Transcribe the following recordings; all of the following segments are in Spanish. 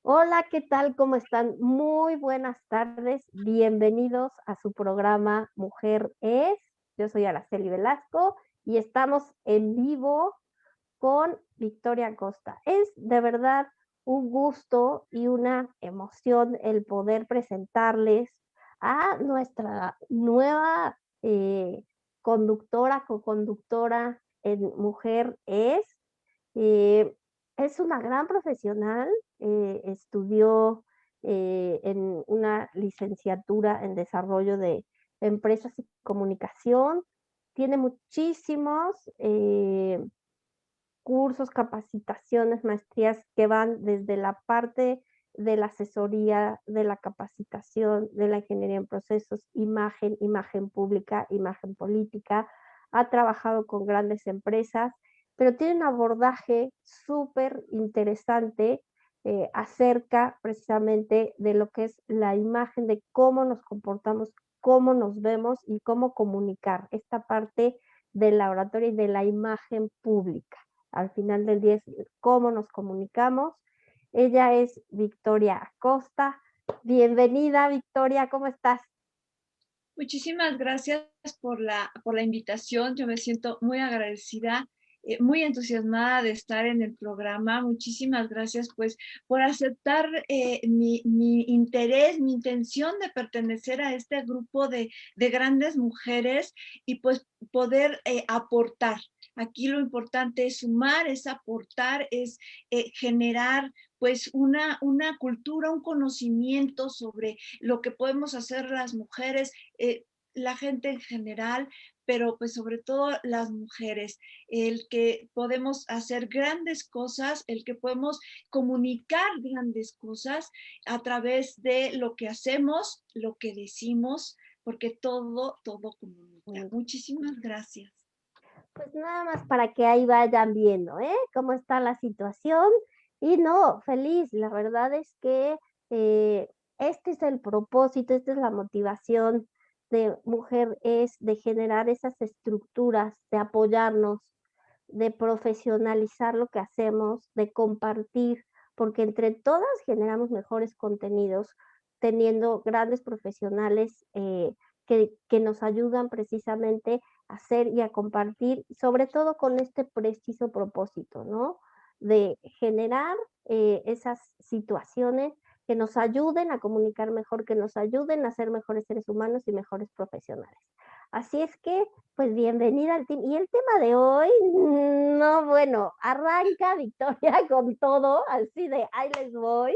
Hola, ¿qué tal? ¿Cómo están? Muy buenas tardes. Bienvenidos a su programa Mujer es. Yo soy Araceli Velasco y estamos en vivo con Victoria Costa. Es de verdad un gusto y una emoción el poder presentarles a nuestra nueva conductora, co-conductora en Mujer eh, es una gran profesional, estudió en una licenciatura en desarrollo de empresas y comunicación, tiene muchísimos cursos, capacitaciones, maestrías que van desde la parte de la asesoría, de la capacitación, de la ingeniería en procesos, imagen, imagen pública, imagen política. Ha trabajado con grandes empresas, pero tiene un abordaje súper interesante acerca precisamente de lo que es la imagen, de cómo nos comportamos, cómo nos vemos y cómo comunicar esta parte de la oratoria y de la imagen pública. Al final del día es cómo nos comunicamos. Ella es Victoria Acosta. Bienvenida, Victoria, ¿cómo estás? Muchísimas gracias por la invitación. Yo me siento muy agradecida, muy entusiasmada de estar en el programa. Muchísimas gracias, pues, por aceptar mi interés, mi intención de pertenecer a este grupo de grandes mujeres y pues poder aportar. Aquí lo importante es sumar, es aportar, es generar pues una cultura, un conocimiento sobre lo que podemos hacer las mujeres, la gente en general, pero pues sobre todo las mujeres, el que podemos hacer grandes cosas, el que podemos comunicar grandes cosas a través de lo que hacemos, lo que decimos, porque todo comunica. Mm, Muchísimas gracias. Pues nada más para que ahí vayan viendo, cómo está la situación. Y no, feliz, la verdad es que este es el propósito, esta es la motivación de Mujer es de generar esas estructuras, de apoyarnos, de profesionalizar lo que hacemos, de compartir, porque entre todas generamos mejores contenidos, teniendo grandes profesionales que nos ayudan precisamente a hacer y a compartir, sobre todo con este preciso propósito, ¿no? De generar esas situaciones que nos ayuden a comunicar mejor, que nos ayuden a ser mejores seres humanos y mejores profesionales. Así es que, pues bienvenida al team. Y el tema de hoy, no, bueno, arranca Victoria con todo, así de ahí les voy,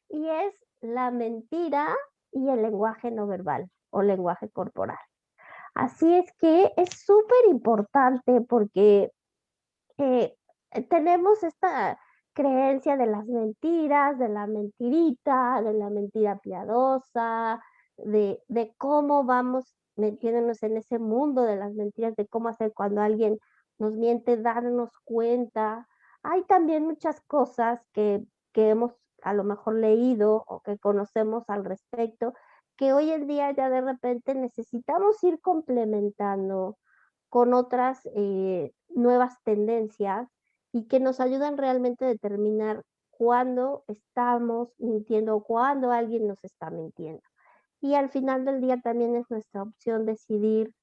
y es la mentira y el lenguaje no verbal o lenguaje corporal. Así es que es súper importante porque eh, tenemos esta creencia de las mentiras, de la mentirita, de la mentira piadosa, de cómo vamos metiéndonos en ese mundo de las mentiras, de cómo hacer cuando alguien nos miente, darnos cuenta. Hay también muchas cosas que hemos a lo mejor leído o que conocemos al respecto, que hoy en día ya de repente necesitamos ir complementando con otras nuevas tendencias y que nos ayudan realmente a determinar cuándo estamos mintiendo o cuándo alguien nos está mintiendo. Y al final del día también es nuestra opción decidir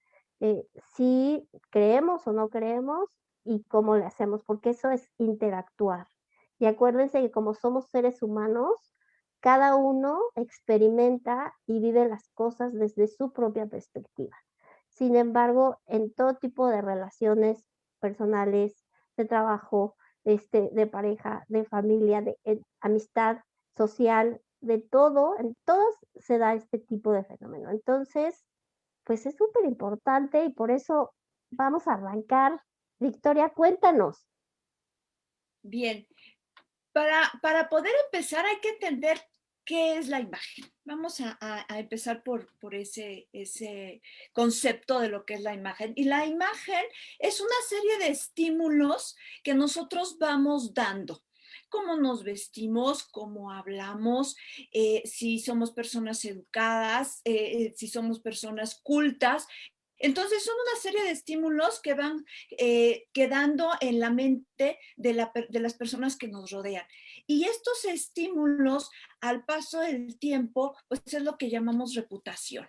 si creemos o no creemos y cómo le hacemos, porque eso es interactuar. Y acuérdense que como somos seres humanos, cada uno experimenta y vive las cosas desde su propia perspectiva. Sin embargo, en todo tipo de relaciones personales, de trabajo, de pareja, de familia, de amistad social, de todo, en todos se da este tipo de fenómeno. Entonces, pues es súper importante y por eso vamos a arrancar. Victoria, cuéntanos. Bien, para poder empezar hay que entender qué es la imagen. Vamos a empezar por ese concepto de lo que es la imagen. Y la imagen es una serie de estímulos que nosotros vamos dando. Cómo nos vestimos, cómo hablamos, si somos personas educadas, si somos personas cultas. Entonces son una serie de estímulos que van quedando en la mente de las personas que nos rodean. Y estos estímulos, al paso del tiempo, pues es lo que llamamos reputación.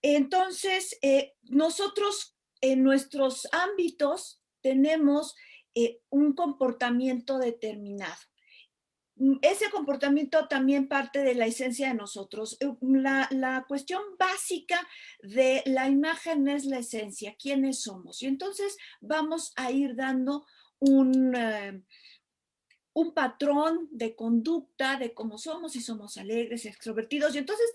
Entonces, nosotros en nuestros ámbitos tenemos un comportamiento determinado. Ese comportamiento también parte de la esencia de nosotros. La cuestión básica de la imagen es la esencia, quiénes somos. Y entonces vamos a ir dando un patrón de conducta de cómo somos, si somos alegres, extrovertidos. Y entonces,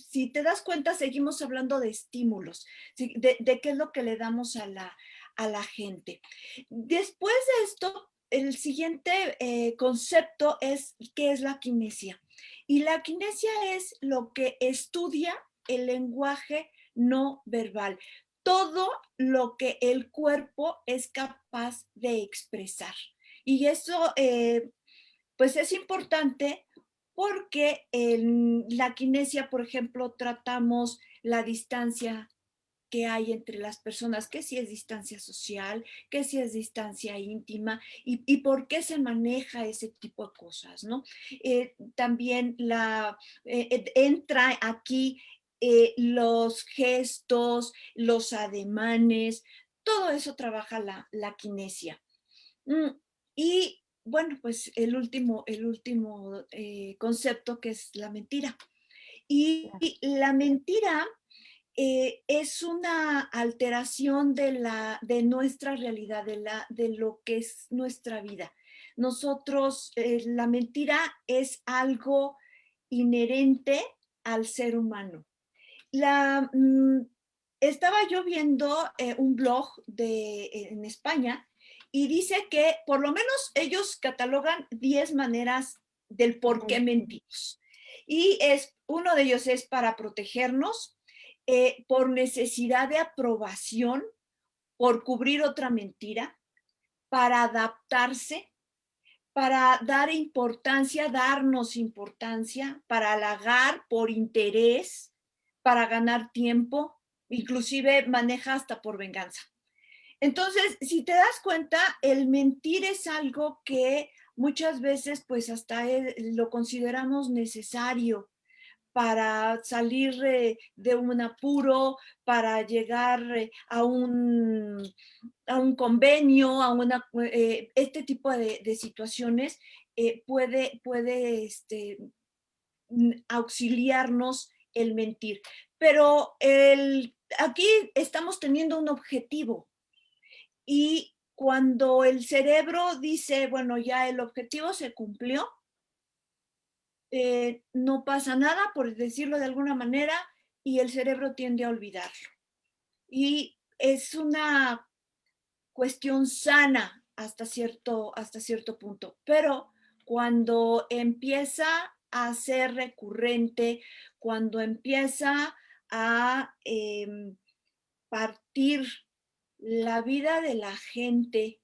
si te das cuenta, seguimos hablando de estímulos, ¿sí? De qué es lo que le damos a la gente. Después de esto, el siguiente concepto es qué es la kinesia. Y la kinesia es lo que estudia el lenguaje no verbal, todo lo que el cuerpo es capaz de expresar. Y eso, pues es importante porque en la kinesia, por ejemplo, tratamos la distancia que hay entre las personas, que si es distancia social, que si es distancia íntima y por qué se maneja ese tipo de cosas, ¿no? También entra aquí los gestos, los ademanes, todo eso trabaja la kinesia. Y bueno, pues el último concepto que es la mentira. Y la mentira es una alteración de nuestra realidad, de lo que es nuestra vida. Nosotros, la mentira es algo inherente al ser humano. Estaba yo viendo un blog en España y dice que por lo menos ellos catalogan 10 maneras del por qué mentimos. Y uno de ellos es para protegernos, por necesidad de aprobación, por cubrir otra mentira, para adaptarse, para dar importancia, darnos importancia, para halagar por interés, para ganar tiempo, inclusive maneja hasta por venganza. Entonces, si te das cuenta, el mentir es algo que muchas veces pues hasta lo consideramos necesario para salir de un apuro, para llegar a un convenio, este tipo de situaciones puede auxiliarnos el mentir. Pero aquí estamos teniendo un objetivo y cuando el cerebro dice, bueno, ya el objetivo se cumplió, no pasa nada, por decirlo de alguna manera, y el cerebro tiende a olvidarlo. Y es una cuestión sana hasta cierto punto, pero cuando empieza a ser recurrente, cuando empieza a partir la vida de la gente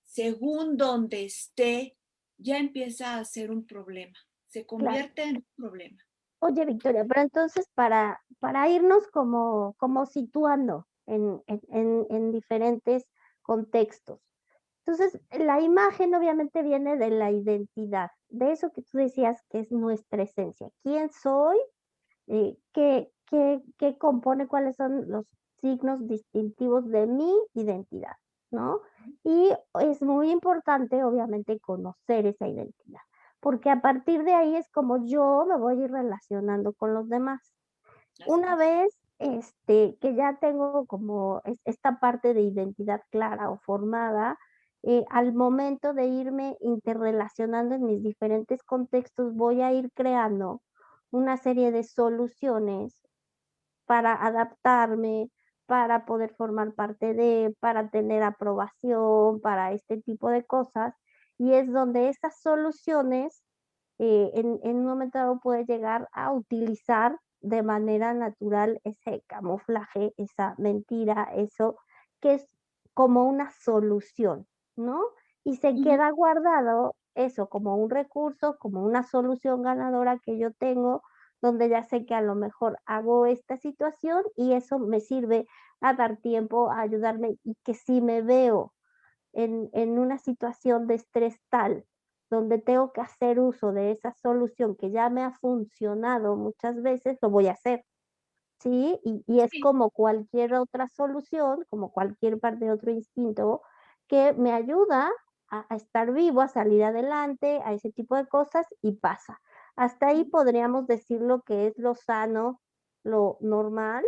según donde esté, ya empieza a ser un problema, se Claro. convierte en un problema. Oye, Victoria, pero entonces para irnos como situando en diferentes contextos. Entonces, la imagen obviamente viene de la identidad, de eso que tú decías que es nuestra esencia. ¿Quién soy? ¿Qué compone? ¿Cuáles son los signos distintivos de mi identidad? ¿No? Y es muy importante, obviamente, conocer esa identidad, porque a partir de ahí es como yo me voy a ir relacionando con los demás. Una vez, que ya tengo como esta parte de identidad clara o formada, al momento de irme interrelacionando en mis diferentes contextos, voy a ir creando una serie de soluciones para adaptarme, para poder formar parte para tener aprobación, para este tipo de cosas. Y es donde estas soluciones, en un momento dado puede llegar a utilizar de manera natural ese camuflaje, esa mentira, eso que es como una solución, ¿no? Y se queda guardado eso como un recurso, como una solución ganadora que yo tengo, donde ya sé que a lo mejor hago esta situación y eso me sirve a dar tiempo, a ayudarme y que si me veo en una situación de estrés tal, donde tengo que hacer uso de esa solución que ya me ha funcionado muchas veces, lo voy a hacer, ¿sí? Y es Sí, como cualquier otra solución, como cualquier parte de otro instinto, que me ayuda a estar vivo, a salir adelante, a ese tipo de cosas y pasa. Hasta ahí podríamos decir lo que es lo sano, lo normal,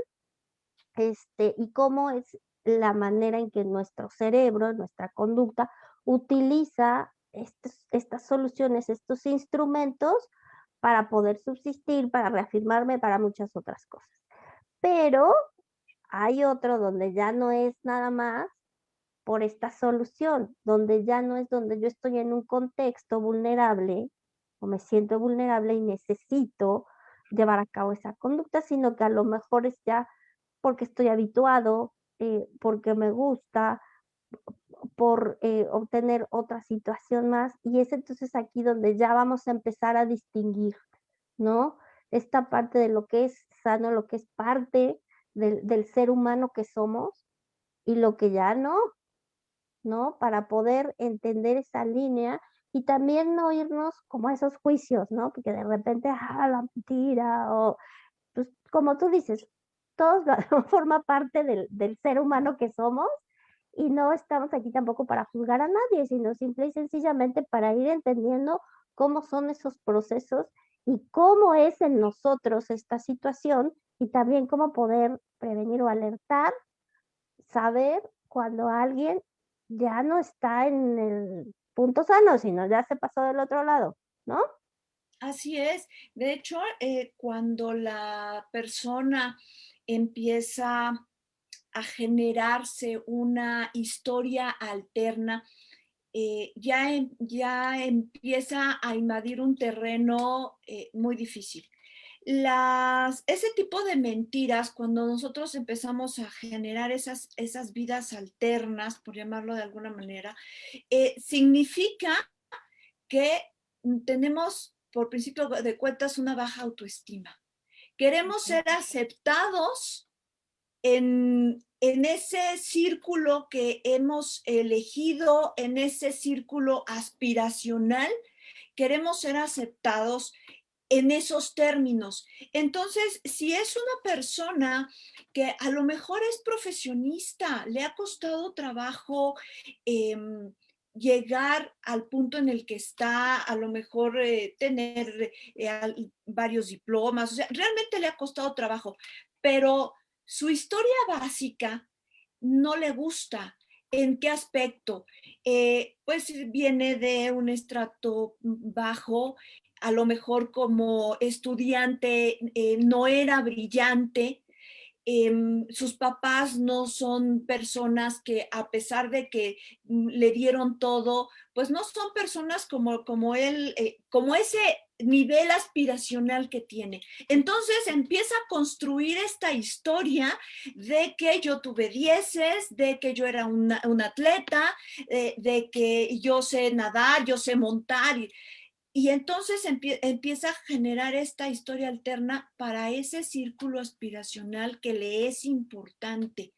y cómo es la manera en que nuestro cerebro, nuestra conducta, utiliza estas soluciones, estos instrumentos para poder subsistir, para reafirmarme, para muchas otras cosas. Pero hay otro donde ya no es nada más por esta solución, donde ya no es donde yo estoy en un contexto vulnerable o me siento vulnerable y necesito llevar a cabo esa conducta, sino que a lo mejor es ya porque estoy habituado, porque me gusta, por obtener otra situación más. Y es entonces aquí donde ya vamos a empezar a distinguir, ¿no? Esta parte de lo que es sano, lo que es parte del ser humano que somos y lo que ya no, ¿no? Para poder entender esa línea y también no irnos como a esos juicios, ¿no? Porque de repente, la mentira o, pues, como tú dices, todos forma parte del ser humano que somos y no estamos aquí tampoco para juzgar a nadie, sino simple y sencillamente para ir entendiendo cómo son esos procesos y cómo es en nosotros esta situación y también cómo poder prevenir o alertar, saber cuando alguien ya no está en el punto sano, sino ya se pasó del otro lado, ¿no? así es. De hecho, cuando la persona empieza a generarse una historia alterna, ya empieza a invadir un terreno muy difícil. Ese tipo de mentiras, cuando nosotros empezamos a generar esas vidas alternas, por llamarlo de alguna manera, significa que tenemos, por principio de cuentas, una baja autoestima. Queremos ser aceptados en ese círculo que hemos elegido, en ese círculo aspiracional, queremos ser aceptados en esos términos. Entonces, si es una persona que a lo mejor es profesionista, le ha costado trabajo eh, llegar al punto en el que está, a lo mejor tener varios diplomas, o sea, realmente le ha costado trabajo, pero su historia básica no le gusta. ¿En qué aspecto? Pues viene de un estrato bajo, a lo mejor como estudiante no era brillante, sus papás no son personas que a pesar de que le dieron todo, pues no son personas como él, como ese nivel aspiracional que tiene. Entonces empieza a construir esta historia de que yo tuve dieces, de que yo era un atleta, de que yo sé nadar, yo sé montar. Y entonces empieza a generar esta historia alterna para ese círculo aspiracional que le es importante.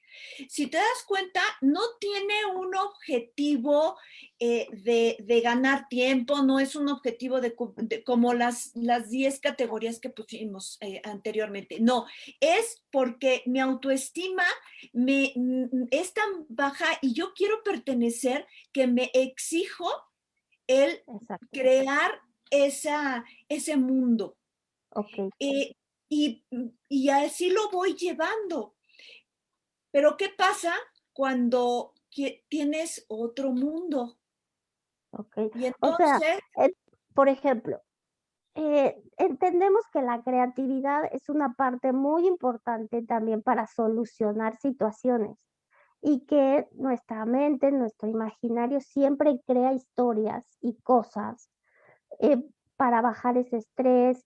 Si te das cuenta, no tiene un objetivo de ganar tiempo, no es un objetivo como las 10 categorías que pusimos anteriormente. No, es porque mi autoestima es tan baja y yo quiero pertenecer que me exijo el Exacto. crear ese mundo. Ok, Eh, y, y así lo voy llevando. Pero ¿qué pasa cuando tienes otro mundo? ok. Y O sea, entonces, eh, por ejemplo, entendemos que la creatividad es una parte muy importante también para solucionar situaciones y que nuestra mente, nuestro imaginario siempre crea historias y cosas eh, para bajar ese estrés,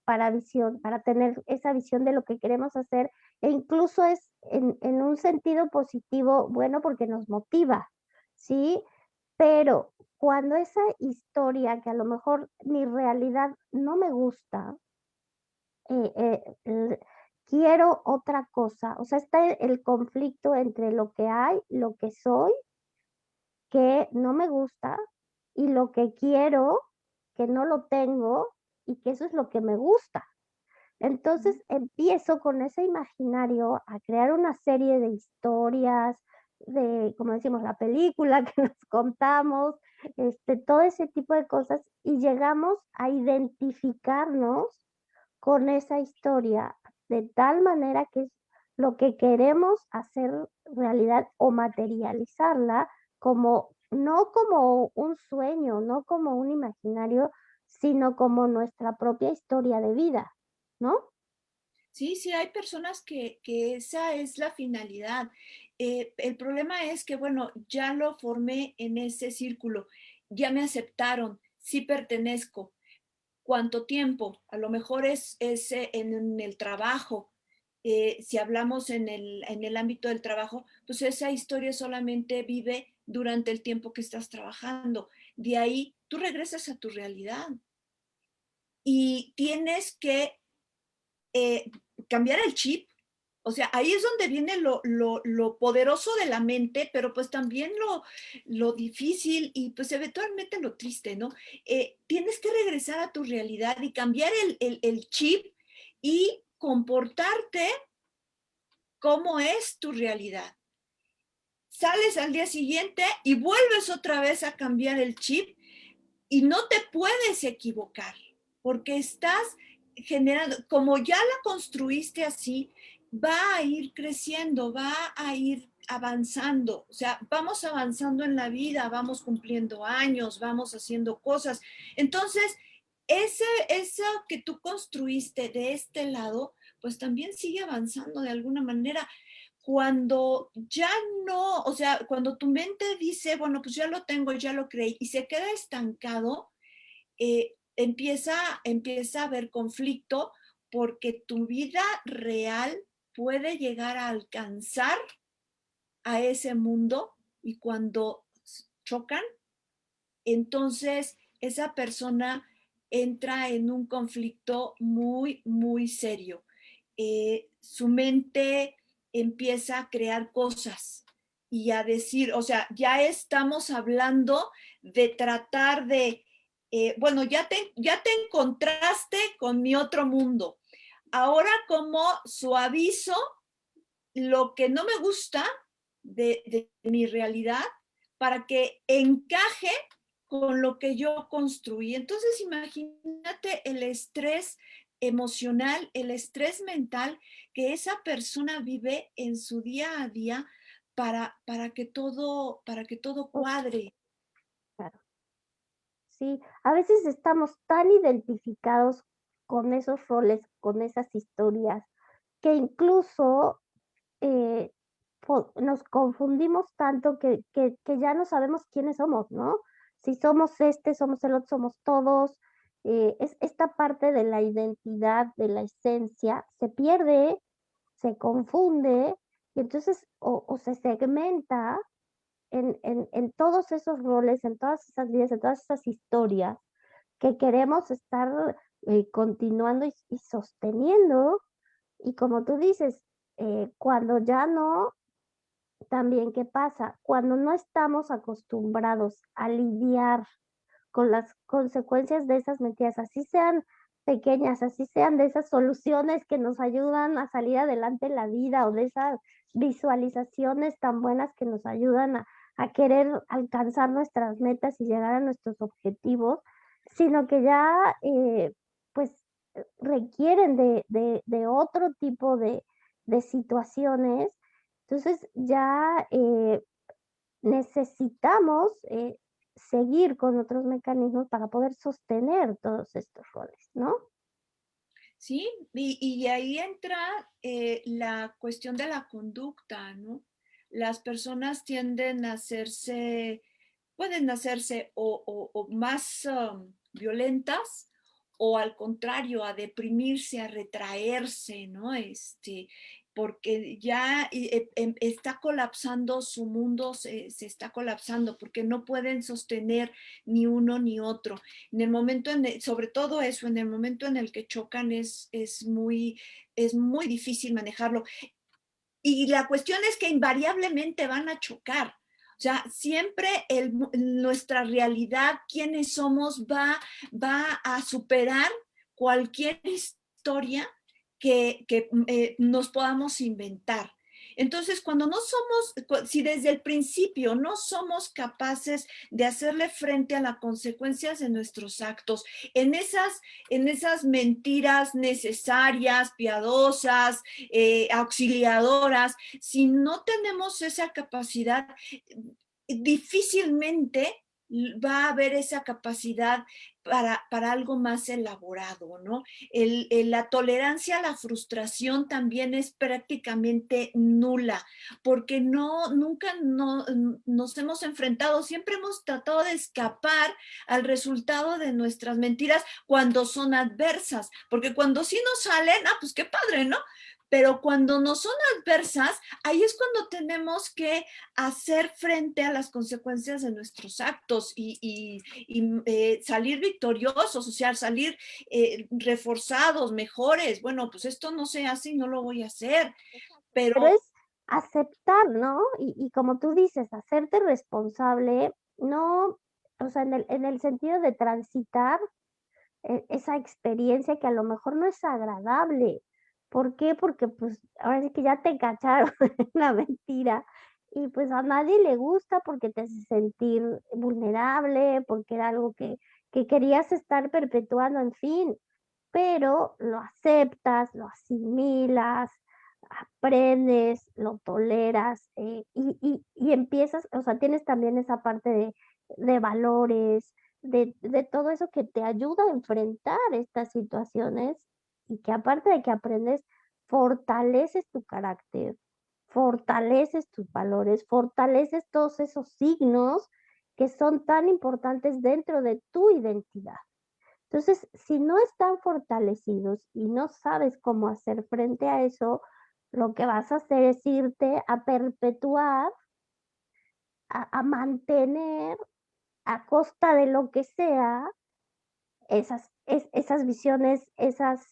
para tener esa visión de lo que queremos hacer e incluso es en un sentido positivo, bueno, porque nos motiva, ¿sí? Pero cuando esa historia que a lo mejor mi realidad no me gusta, quiero otra cosa, o sea, está el conflicto entre lo que hay, lo que soy, que no me gusta y lo que quiero, que no lo tengo y que eso es lo que me gusta. Entonces empiezo con ese imaginario a crear una serie de historias, de, como decimos, la película que nos contamos, todo ese tipo de cosas, y llegamos a identificarnos con esa historia de tal manera que es lo que queremos hacer realidad o materializarla como, no como un sueño, no como un imaginario, sino como nuestra propia historia de vida, ¿no? Sí, sí, hay personas que esa es la finalidad. El problema es que, bueno, ya lo formé en ese círculo, ya me aceptaron, sí pertenezco. ¿Cuánto tiempo? A lo mejor es en el trabajo. Si hablamos en el ámbito del trabajo, pues esa historia solamente vive durante el tiempo que estás trabajando. De ahí tú regresas a tu realidad y tienes que eh, cambiar el chip. O sea, ahí es donde viene lo poderoso de la mente, pero pues también lo difícil y pues eventualmente lo triste, ¿no? Tienes que regresar a tu realidad y cambiar el chip y comportarte como es tu realidad. Sales al día siguiente y vuelves otra vez a cambiar el chip y no te puedes equivocar porque estás generando, como ya la construiste así, va a ir creciendo, va a ir avanzando, o sea, vamos avanzando en la vida, vamos cumpliendo años, vamos haciendo cosas. Entonces, eso que tú construiste de este lado, pues también sigue avanzando de alguna manera. Cuando ya no, o sea, cuando tu mente dice, bueno, pues ya lo tengo, ya lo creí, y se queda estancado, empieza a haber conflicto porque tu vida real puede llegar a alcanzar a ese mundo y cuando chocan, entonces esa persona entra en un conflicto muy, muy serio. Su mente empieza a crear cosas y a decir, o sea, ya estamos hablando de tratar de, bueno, ya te encontraste con mi otro mundo. Ahora como suavizo lo que no me gusta de mi realidad para que encaje con lo que yo construí. Entonces, imagínate el estrés emocional, el estrés mental que esa persona vive en su día a día para que todo Uf, cuadre. claro. Sí, a veces estamos tan identificados con esos roles, con esas historias, que incluso eh, nos confundimos tanto que ya no sabemos quiénes somos, ¿no? Si somos somos el otro, somos todos. Esta parte de la identidad, de la esencia, se pierde, se confunde, y entonces o se segmenta en todos esos roles, en todas esas vidas, en todas esas historias que queremos estar continuando y sosteniendo. Y como tú dices, cuando ya no, también qué pasa, cuando no estamos acostumbrados a lidiar con las consecuencias de esas mentiras, así sean pequeñas, así sean de esas soluciones que nos ayudan a salir adelante en la vida o de esas visualizaciones tan buenas que nos ayudan a querer alcanzar nuestras metas y llegar a nuestros objetivos, sino que ya pues requieren de otro tipo de situaciones. Entonces ya necesitamos seguir con otros mecanismos para poder sostener todos estos roles, ¿no? ¿Sí? Y ahí entra la cuestión de la conducta, ¿no? Las personas tienden a hacerse, pueden hacerse o más violentas o al contrario, a deprimirse, a retraerse, ¿no? Porque ya está colapsando su mundo, se está colapsando porque no pueden sostener ni uno ni otro. En el momento, sobre todo eso, en el momento en el que chocan es muy difícil manejarlo. Y la cuestión es que invariablemente van a chocar. O sea, siempre nuestra realidad, quiénes somos, va a superar cualquier historia que nos podamos inventar. Entonces, cuando no somos, si desde el principio no somos capaces de hacerle frente a las consecuencias de nuestros actos, en esas mentiras necesarias, piadosas, auxiliadoras, si no tenemos esa capacidad, difícilmente va a haber esa capacidad para algo más elaborado, ¿no? La tolerancia a la frustración también es prácticamente nula, porque nunca nos hemos enfrentado, siempre hemos tratado de escapar al resultado de nuestras mentiras cuando son adversas, porque cuando sí nos salen, pues qué padre, ¿no? Pero cuando no son adversas, ahí es cuando tenemos que hacer frente a las consecuencias de nuestros actos y salir victoriosos, o sea, salir reforzados, mejores. Bueno, pues esto no se hace y no lo voy a hacer, Pero pero es aceptar, ¿no? Y como tú dices, hacerte responsable, no, o sea, en el sentido de transitar esa experiencia que a lo mejor no es agradable. ¿Por qué? Porque pues ahora sí que ya te cacharon en la mentira y pues a nadie le gusta porque te hace sentir vulnerable, porque era algo que querías estar perpetuando, en fin, pero lo aceptas, lo asimilas, aprendes, lo toleras y empiezas, o sea, tienes también esa parte de valores, de todo eso que te ayuda a enfrentar estas situaciones y que aparte de que aprendes, fortaleces tu carácter, fortaleces tus valores, fortaleces todos esos signos que son tan importantes dentro de tu identidad. Entonces, si no están fortalecidos y no sabes cómo hacer frente a eso, lo que vas a hacer es irte a perpetuar, a mantener a costa de lo que sea esas visiones, esas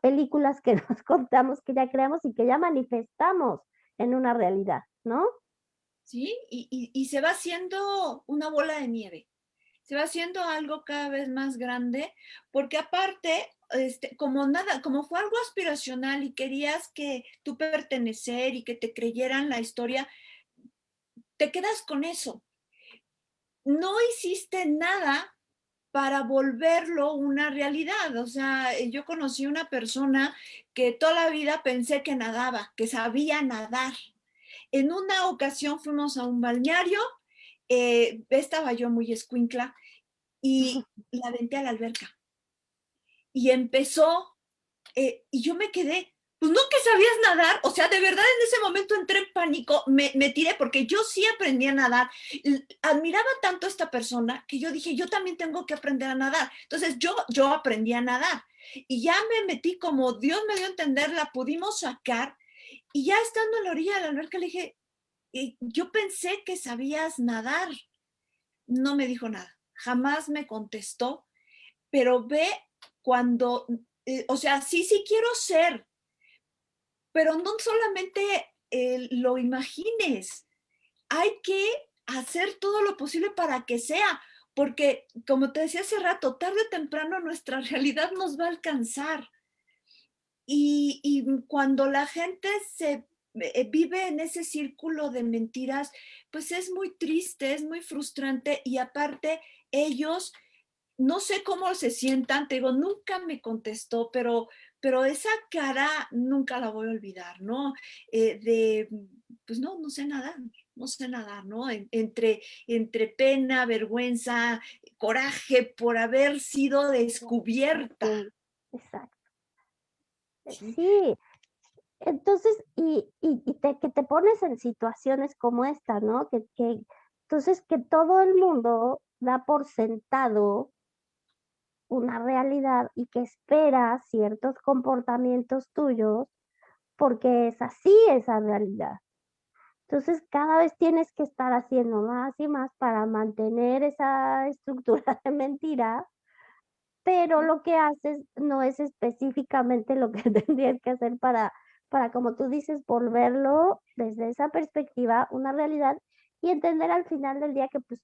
películas que nos contamos, que ya creamos y que ya manifestamos en una realidad, ¿no? sí, y se va haciendo una bola de nieve. Se va haciendo algo cada vez más grande, porque aparte, como nada, como fue algo aspiracional y querías que tú pertenecer y que te creyeran la historia, te quedas con eso. No hiciste nada para volverlo una realidad. O sea, yo conocí una persona que toda la vida pensé que nadaba, que sabía nadar. En una ocasión fuimos a un balneario, estaba yo muy escuincla y la aventé a la alberca. Y empezó, y yo me quedé, pues no que sabías nadar, o sea, de verdad en ese momento entré en pánico, me tiré porque yo sí aprendí a nadar, admiraba tanto a esta persona que yo dije, yo también tengo que aprender a nadar. Entonces yo aprendí a nadar y ya me metí como Dios me dio a entender, la pudimos sacar y ya estando en la orilla de la alberca le dije, yo pensé que sabías nadar. No me dijo nada, jamás me contestó, pero ve cuando, o sea, sí quiero ser, pero no solamente lo imagines, hay que hacer todo lo posible para que sea, porque como te decía hace rato, tarde o temprano nuestra realidad nos va a alcanzar. Y cuando la gente se vive en ese círculo de mentiras, pues es muy triste, es muy frustrante y aparte ellos no sé cómo se sientan, te digo, nunca me contestó, pero esa cara nunca la voy a olvidar, ¿no? Pues no sé nadar, no sé nadar, ¿no? Entre pena, vergüenza, coraje por haber sido descubierta. Exacto. ¿Sí? Sí, entonces, que te pones en situaciones como esta, ¿no? Entonces, que todo el mundo da por sentado una realidad y que espera ciertos comportamientos tuyos porque es así esa realidad. Entonces, cada vez tienes que estar haciendo más y más para mantener esa estructura de mentira, pero lo que haces no es específicamente lo que tendrías que hacer para, como tú dices, volverlo desde esa perspectiva una realidad y entender al final del día que pues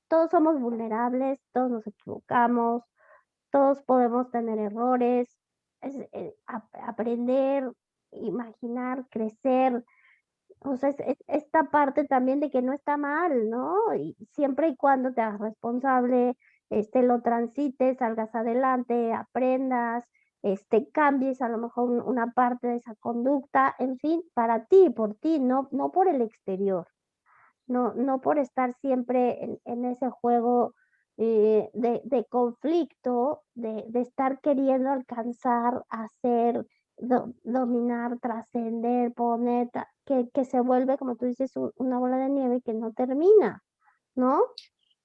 todos somos vulnerables, todos nos equivocamos, todos podemos tener errores, aprender, imaginar, crecer, o sea, esta parte también de que no está mal, ¿no? Y siempre y cuando te hagas responsable, lo transites, salgas adelante, aprendas, cambies a lo mejor una parte de esa conducta, en fin, para ti, por ti, no por el exterior, no por estar siempre en ese juego de conflicto, de estar queriendo alcanzar, hacer, dominar, trascender, poner, que se vuelve, como tú dices, una bola de nieve que no termina, ¿no?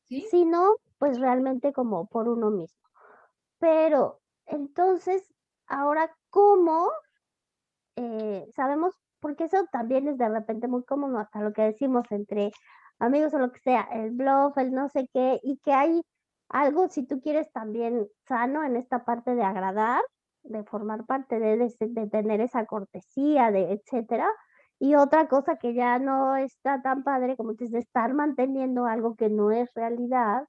¿Sí? Sino, pues realmente como por uno mismo. Pero entonces, ahora, ¿cómo sabemos? Porque eso también es de repente muy común, hasta lo que decimos entre amigos o lo que sea, el bluff, el no sé qué, y que hay algo, si tú quieres, también sano en esta parte de agradar, de formar parte de tener esa cortesía, de etcétera. Y otra cosa que ya no está tan padre, como dices, de estar manteniendo algo que no es realidad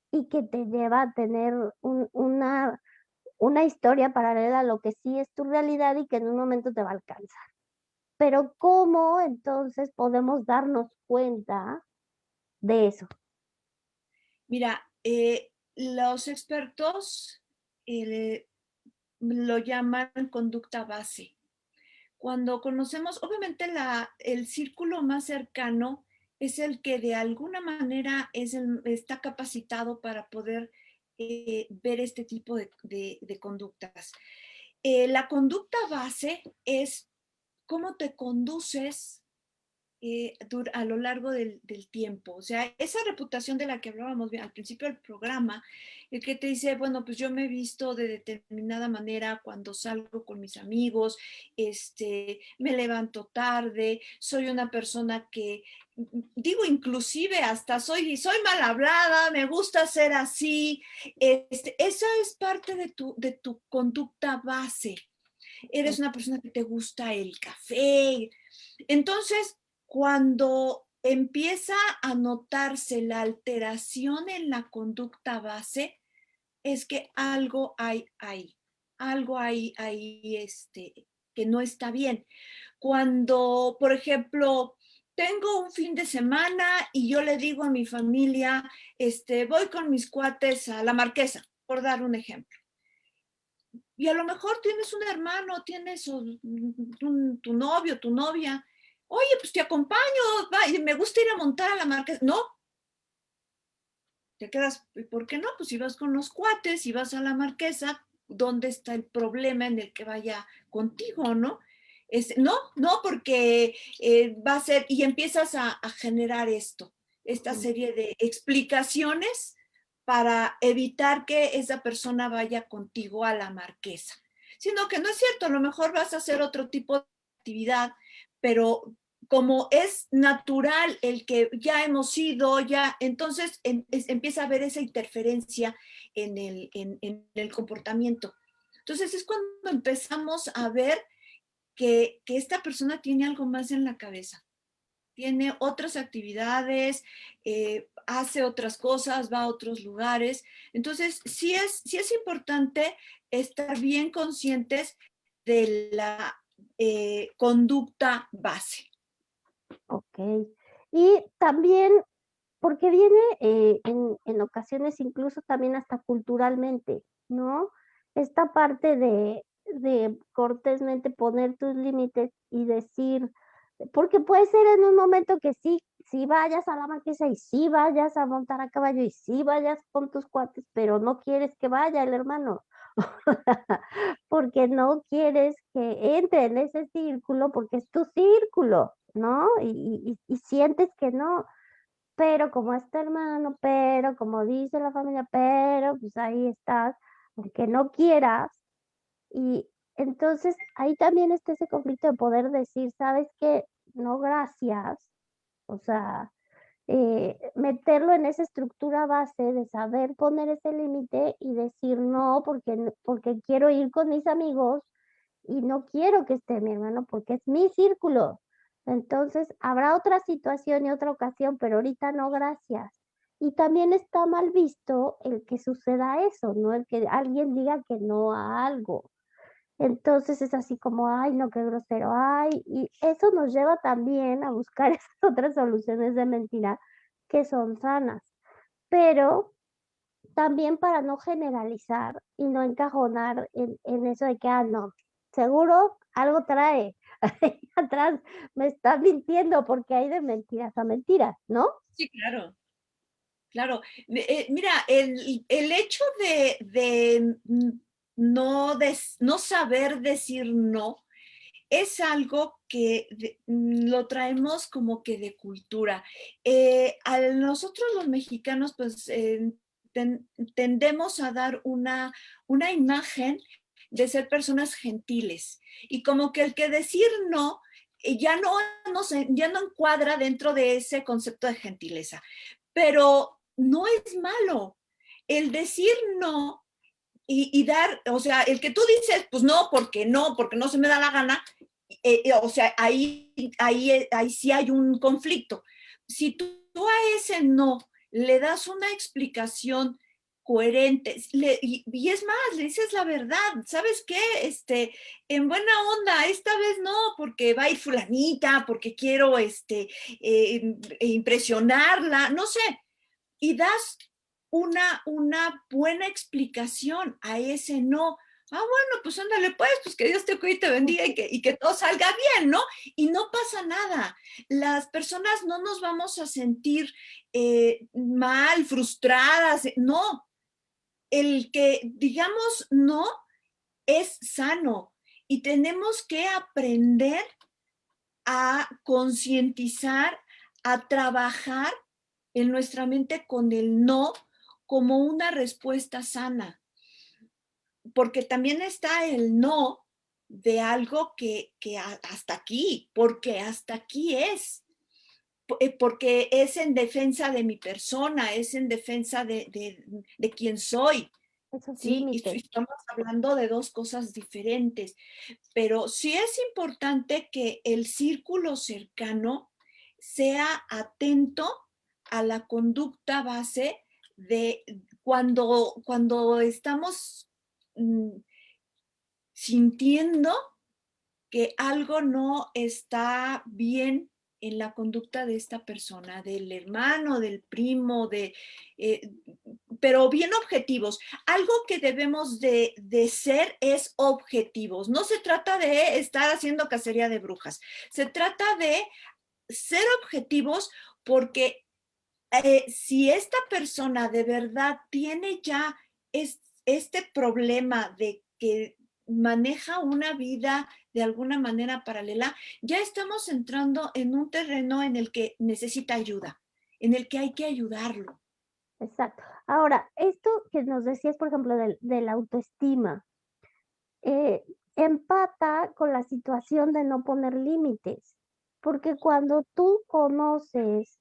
y que te lleva a tener una historia paralela a lo que sí es tu realidad y que en un momento te va a alcanzar. Pero, ¿cómo entonces podemos darnos cuenta de eso? Mira, los expertos eh, lo llaman conducta base. Cuando conocemos, obviamente el círculo más cercano es el que de alguna manera está capacitado para poder ver este tipo de conductas. La conducta base es cómo te conduces a lo largo del tiempo. O sea, esa reputación de la que hablábamos al principio del programa, el que te dice, bueno, pues yo me he visto de determinada manera cuando salgo con mis amigos, me levanto tarde, soy una persona que, digo, inclusive hasta soy mal hablada, me gusta ser así. Esa es parte de tu conducta base. Eres una persona que te gusta el café. Entonces, cuando empieza a notarse la alteración en la conducta base, es que algo hay ahí, algo hay ahí que no está bien. Cuando, por ejemplo, tengo un fin de semana y yo le digo a mi familia, voy con mis cuates a la Marquesa, por dar un ejemplo. Y a lo mejor tienes un hermano, tienes tu novio, tu novia. Oye, pues te acompaño, me gusta ir a montar a la Marquesa. No, te quedas, ¿por qué no? Pues si vas con los cuates, si vas a la Marquesa, ¿dónde está el problema en el que vaya contigo, no? No, porque va a ser, y empiezas a generar esta serie de explicaciones para evitar que esa persona vaya contigo a la Marquesa. Sino que no es cierto, a lo mejor vas a hacer otro tipo de actividad, pero como es natural el que ya hemos ido, ya, entonces empieza a haber esa interferencia en el comportamiento. Entonces es cuando empezamos a ver que esta persona tiene algo más en la cabeza, tiene otras actividades, hace otras cosas, va a otros lugares. Entonces sí es importante estar bien conscientes de la conducta base. Okey. Y también, porque viene, en ocasiones, incluso también hasta culturalmente, ¿no? Esta parte de cortésmente poner tus límites y decir porque puede ser en un momento que sí vayas a la Marquesa y sí vayas a montar a caballo y sí vayas con tus cuates, pero no quieres que vaya el hermano, porque no quieres que entre en ese círculo, porque es tu círculo, ¿no? Y sientes que no, pero como es tu hermano, pero como dice la familia, pero pues ahí estás, aunque no quieras. Y entonces ahí también está ese conflicto de poder decir, ¿sabes qué? No, gracias. O sea, meterlo en esa estructura base de saber poner ese límite y decir no, porque quiero ir con mis amigos y no quiero que esté mi hermano porque es mi círculo. Entonces, habrá otra situación y otra ocasión, pero ahorita no, gracias. Y también está mal visto el que suceda eso, ¿no? El que alguien diga que no a algo. Entonces es así como, ay, no, qué grosero, ay, y eso nos lleva también a buscar esas otras soluciones de mentira que son sanas, pero también para no generalizar y no encajonar en eso de que, no, seguro algo trae, ahí atrás me está mintiendo porque hay de mentiras a mentiras, ¿no? Sí, claro. Claro, mira, el hecho de no saber decir no es algo que lo traemos como que de cultura. A nosotros los mexicanos, pues tendemos a dar una imagen de ser personas gentiles y como que el que decir no ya no encuadra dentro de ese concepto de gentileza. Pero no es malo. El decir no y dar, o sea, el que tú dices, pues no, porque no se me da la gana, o sea, ahí sí hay un conflicto. Si tú a ese no le das una explicación coherente, y es más, le dices la verdad, ¿sabes qué? En buena onda, esta vez no, porque va a ir fulanita, porque quiero impresionarla, no sé, y das una buena explicación a ese no. Ah, bueno, pues ándale, pues que Dios te cuide y te bendiga y que todo salga bien, ¿no? Y no pasa nada. Las personas no nos vamos a sentir mal, frustradas, no. El que digamos no es sano y tenemos que aprender a concientizar, a trabajar en nuestra mente con el no como una respuesta sana. Porque también está el no de algo que hasta aquí, porque hasta aquí es. Porque es en defensa de mi persona, es en defensa de quién soy. Esos Sí, y límites. estamos hablando de dos cosas diferentes, pero sí es importante que el círculo cercano sea atento a la conducta base de cuando estamos sintiendo que algo no está bien en la conducta de esta persona, del hermano, del primo, eh, pero bien objetivos. Algo que debemos de ser es objetivos. No se trata de estar haciendo cacería de brujas, se trata de ser objetivos porque si esta persona de verdad tiene ya este problema de que maneja una vida de alguna manera paralela, ya estamos entrando en un terreno en el que necesita ayuda, en el que hay que ayudarlo. Exacto. Ahora, esto que nos decías, por ejemplo, de la autoestima, eh, empata con la situación de no poner límites, porque cuando tú conoces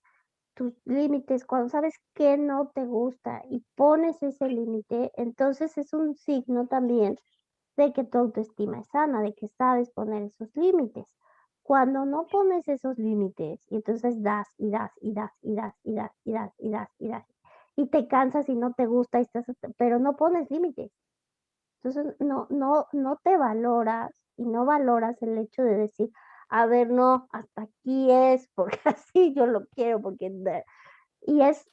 tus límites, cuando sabes qué no te gusta y pones ese límite, entonces es un signo también de que tu autoestima es sana, de que sabes poner esos límites. Cuando no pones esos límites, y entonces das y das y das y das y das y das y das y das y te cansas y no te gusta, y pero no pones límites. Entonces no te valoras y no valoras el hecho de decir, a ver, no, hasta aquí es, porque así yo lo quiero, porque y es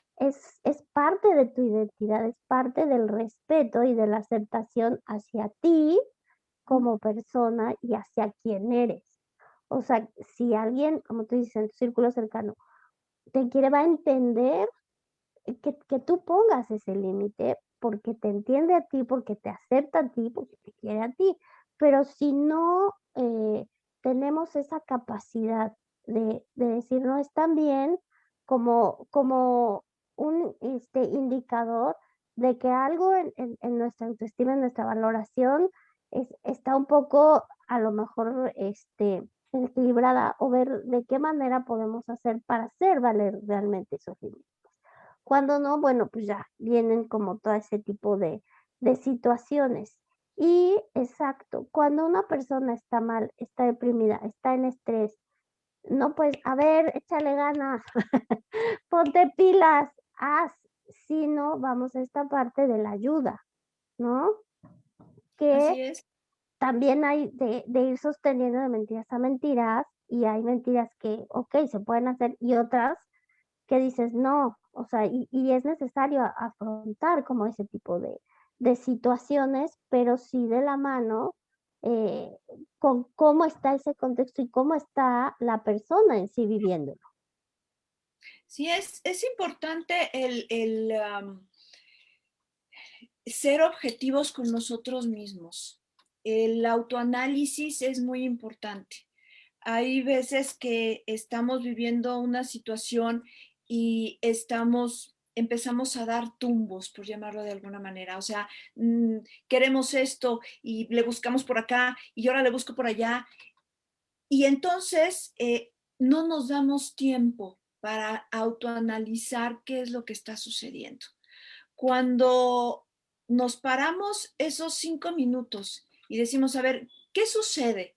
parte de tu identidad, es parte del respeto y de la aceptación hacia ti como persona y hacia quién eres. O sea, si alguien, como tú dices, en tu círculo cercano, te quiere, va a entender que tú pongas ese límite porque te entiende a ti, porque te acepta a ti, porque te quiere a ti. Pero si no tenemos esa capacidad de decir, no, están bien, como un indicador de que algo en nuestra autoestima, en nuestra valoración, está un poco, a lo mejor, desequilibrada, o ver de qué manera podemos hacer para hacer valer realmente esos límites. Cuando no, bueno, pues ya vienen como todo ese tipo de situaciones. Y exacto, cuando una persona está mal, está deprimida, está en estrés, no, pues, a ver, échale ganas, ponte pilas, haz, sino vamos a esta parte de la ayuda, ¿no? Que Así es. también hay de ir sosteniendo de mentiras a mentiras, y hay mentiras que, okey, se pueden hacer, y otras que dices: "No", o sea, y es necesario afrontar como ese tipo de situaciones, pero sí de la mano, eh, con cómo está ese contexto y cómo está la persona en sí viviéndolo. Sí, es importante ser objetivos con nosotros mismos. El autoanálisis es muy importante. Hay veces que estamos viviendo una situación y empezamos a dar tumbos, por llamarlo de alguna manera. O sea, queremos esto y le buscamos por acá y ahora le busco por allá. Y entonces no nos damos tiempo para autoanalizar qué es lo que está sucediendo. Cuando nos paramos esos 5 minutos y decimos, a ver, ¿qué sucede?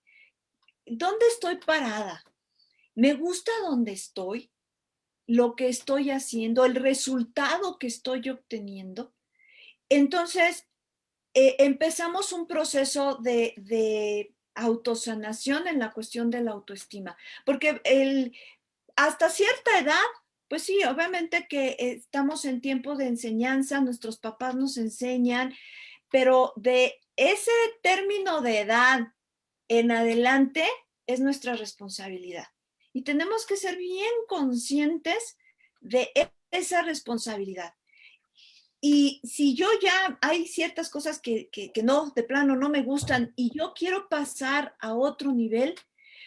¿Dónde estoy parada? ¿Me gusta donde estoy? ¿Lo que estoy haciendo? ¿El resultado que estoy obteniendo? Entonces, empezamos un proceso de autosanación en la cuestión de la autoestima, porque hasta cierta edad, pues sí, obviamente que estamos en tiempo de enseñanza, nuestros papás nos enseñan, pero de ese término de edad en adelante es nuestra responsabilidad. Y tenemos que ser bien conscientes de esa responsabilidad. Y si yo ya hay ciertas cosas que no, de plano no me gustan y yo quiero pasar a otro nivel,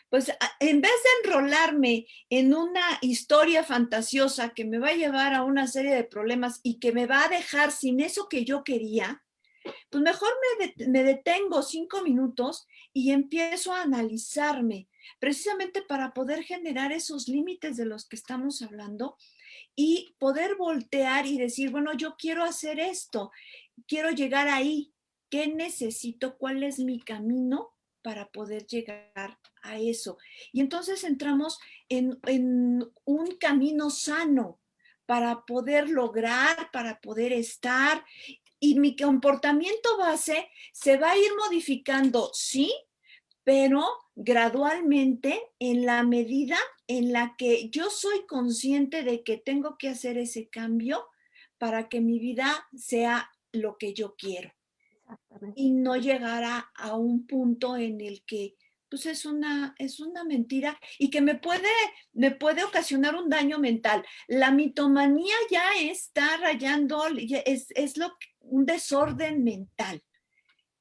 pues en vez de enrolarme en una historia fantasiosa que me va a llevar a una serie de problemas y que me va a dejar sin eso que yo quería, pues mejor me detengo 5 minutos y empiezo a analizarme, precisamente para poder generar esos límites de los que estamos hablando y poder voltear y decir, bueno, yo quiero hacer esto, quiero llegar ahí, ¿qué necesito? ¿Cuál es mi camino para poder llegar a eso? Y entonces entramos en un camino sano para poder lograr, para poder estar, y mi comportamiento base se va a ir modificando, sí, pero gradualmente en la medida en la que yo soy consciente de que tengo que hacer ese cambio para que mi vida sea lo que yo quiero Exactamente. y no llegar a un punto en el que pues es una mentira y que me puede ocasionar un daño mental. La mitomanía ya está rayando, ya un desorden mental.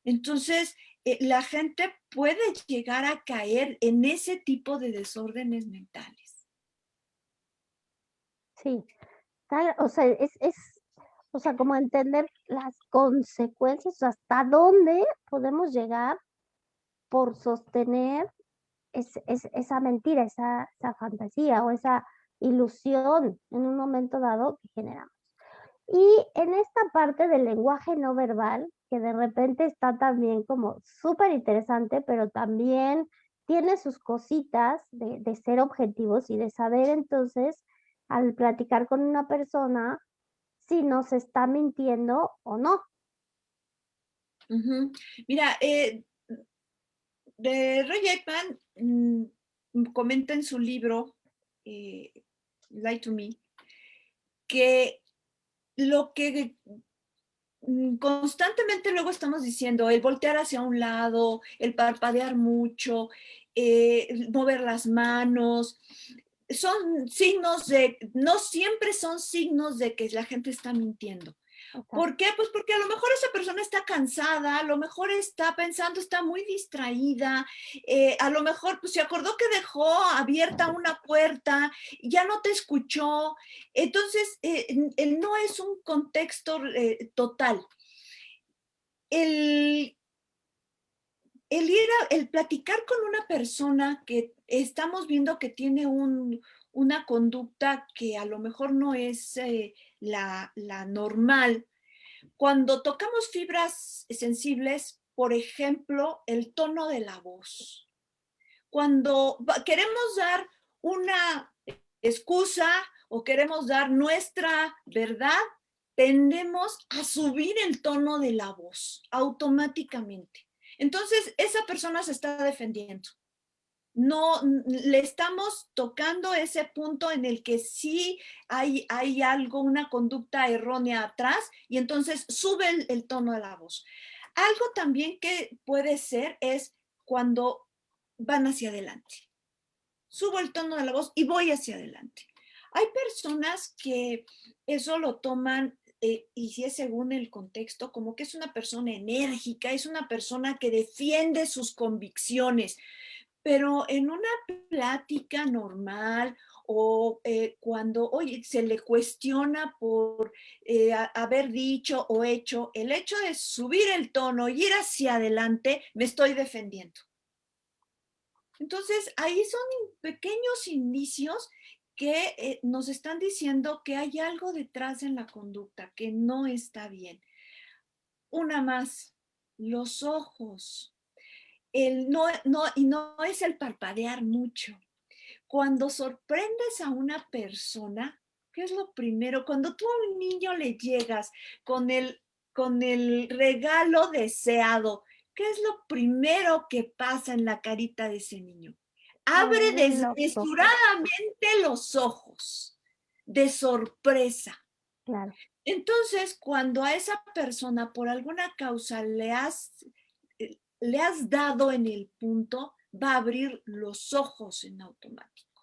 Entonces, la gente puede llegar a caer en ese tipo de desórdenes mentales. Sí, o sea, o sea, como entender las consecuencias, hasta dónde podemos llegar por sostener esa mentira, esa fantasía o esa ilusión en un momento dado que generamos. Y en esta parte del lenguaje no verbal, que de repente está también como súper interesante, pero también tiene sus cositas de ser objetivos y de saber entonces, al platicar con una persona, si nos está mintiendo o no. Ujú. Mira, de Roy Ekman comenta en su libro eh, Lie to Me que lo que constantemente luego estamos diciendo, el voltear hacia un lado, el parpadear mucho, mover las manos, son signos no siempre son signos de que la gente está mintiendo. ¿Por Exacto. qué? Pues porque a lo mejor esa persona está cansada, a lo mejor está pensando, está muy distraída, a lo mejor pues se acordó que dejó abierta una puerta, ya no te escuchó. Entonces, no es un contexto total. El, el platicar con una persona que estamos viendo que tiene una conducta que a lo mejor no es la normal. Cuando tocamos fibras sensibles, por ejemplo, el tono de la voz. Cuando queremos dar una excusa o queremos dar nuestra verdad, tendemos a subir el tono de la voz automáticamente. Entonces, esa persona se está defendiendo. No, le estamos tocando ese punto en el que sí hay algo, una conducta errónea atrás, y entonces sube el tono de la voz. Algo también que puede ser es cuando van hacia adelante. Subo el tono de la voz y voy hacia adelante. Hay personas que eso lo toman, y si es según el contexto, como que es una persona enérgica, es una persona que defiende sus convicciones, pero en una plática normal o cuando, oye, se le cuestiona por haber dicho o hecho, el hecho de subir el tono y ir hacia adelante, me estoy defendiendo. Entonces, ahí son pequeños indicios que nos están diciendo que hay algo detrás en la conducta que no está bien. Una más, los ojos. Y no es el parpadear mucho. Cuando sorprendes a una persona, ¿qué es lo primero? Cuando tú a un niño le llegas con el regalo deseado, ¿qué es lo primero que pasa en la carita de ese niño? Abre desmesuradamente los ojos de sorpresa. Claro. Entonces, cuando a esa persona por alguna causa le has dado en el punto, va a abrir los ojos en automático.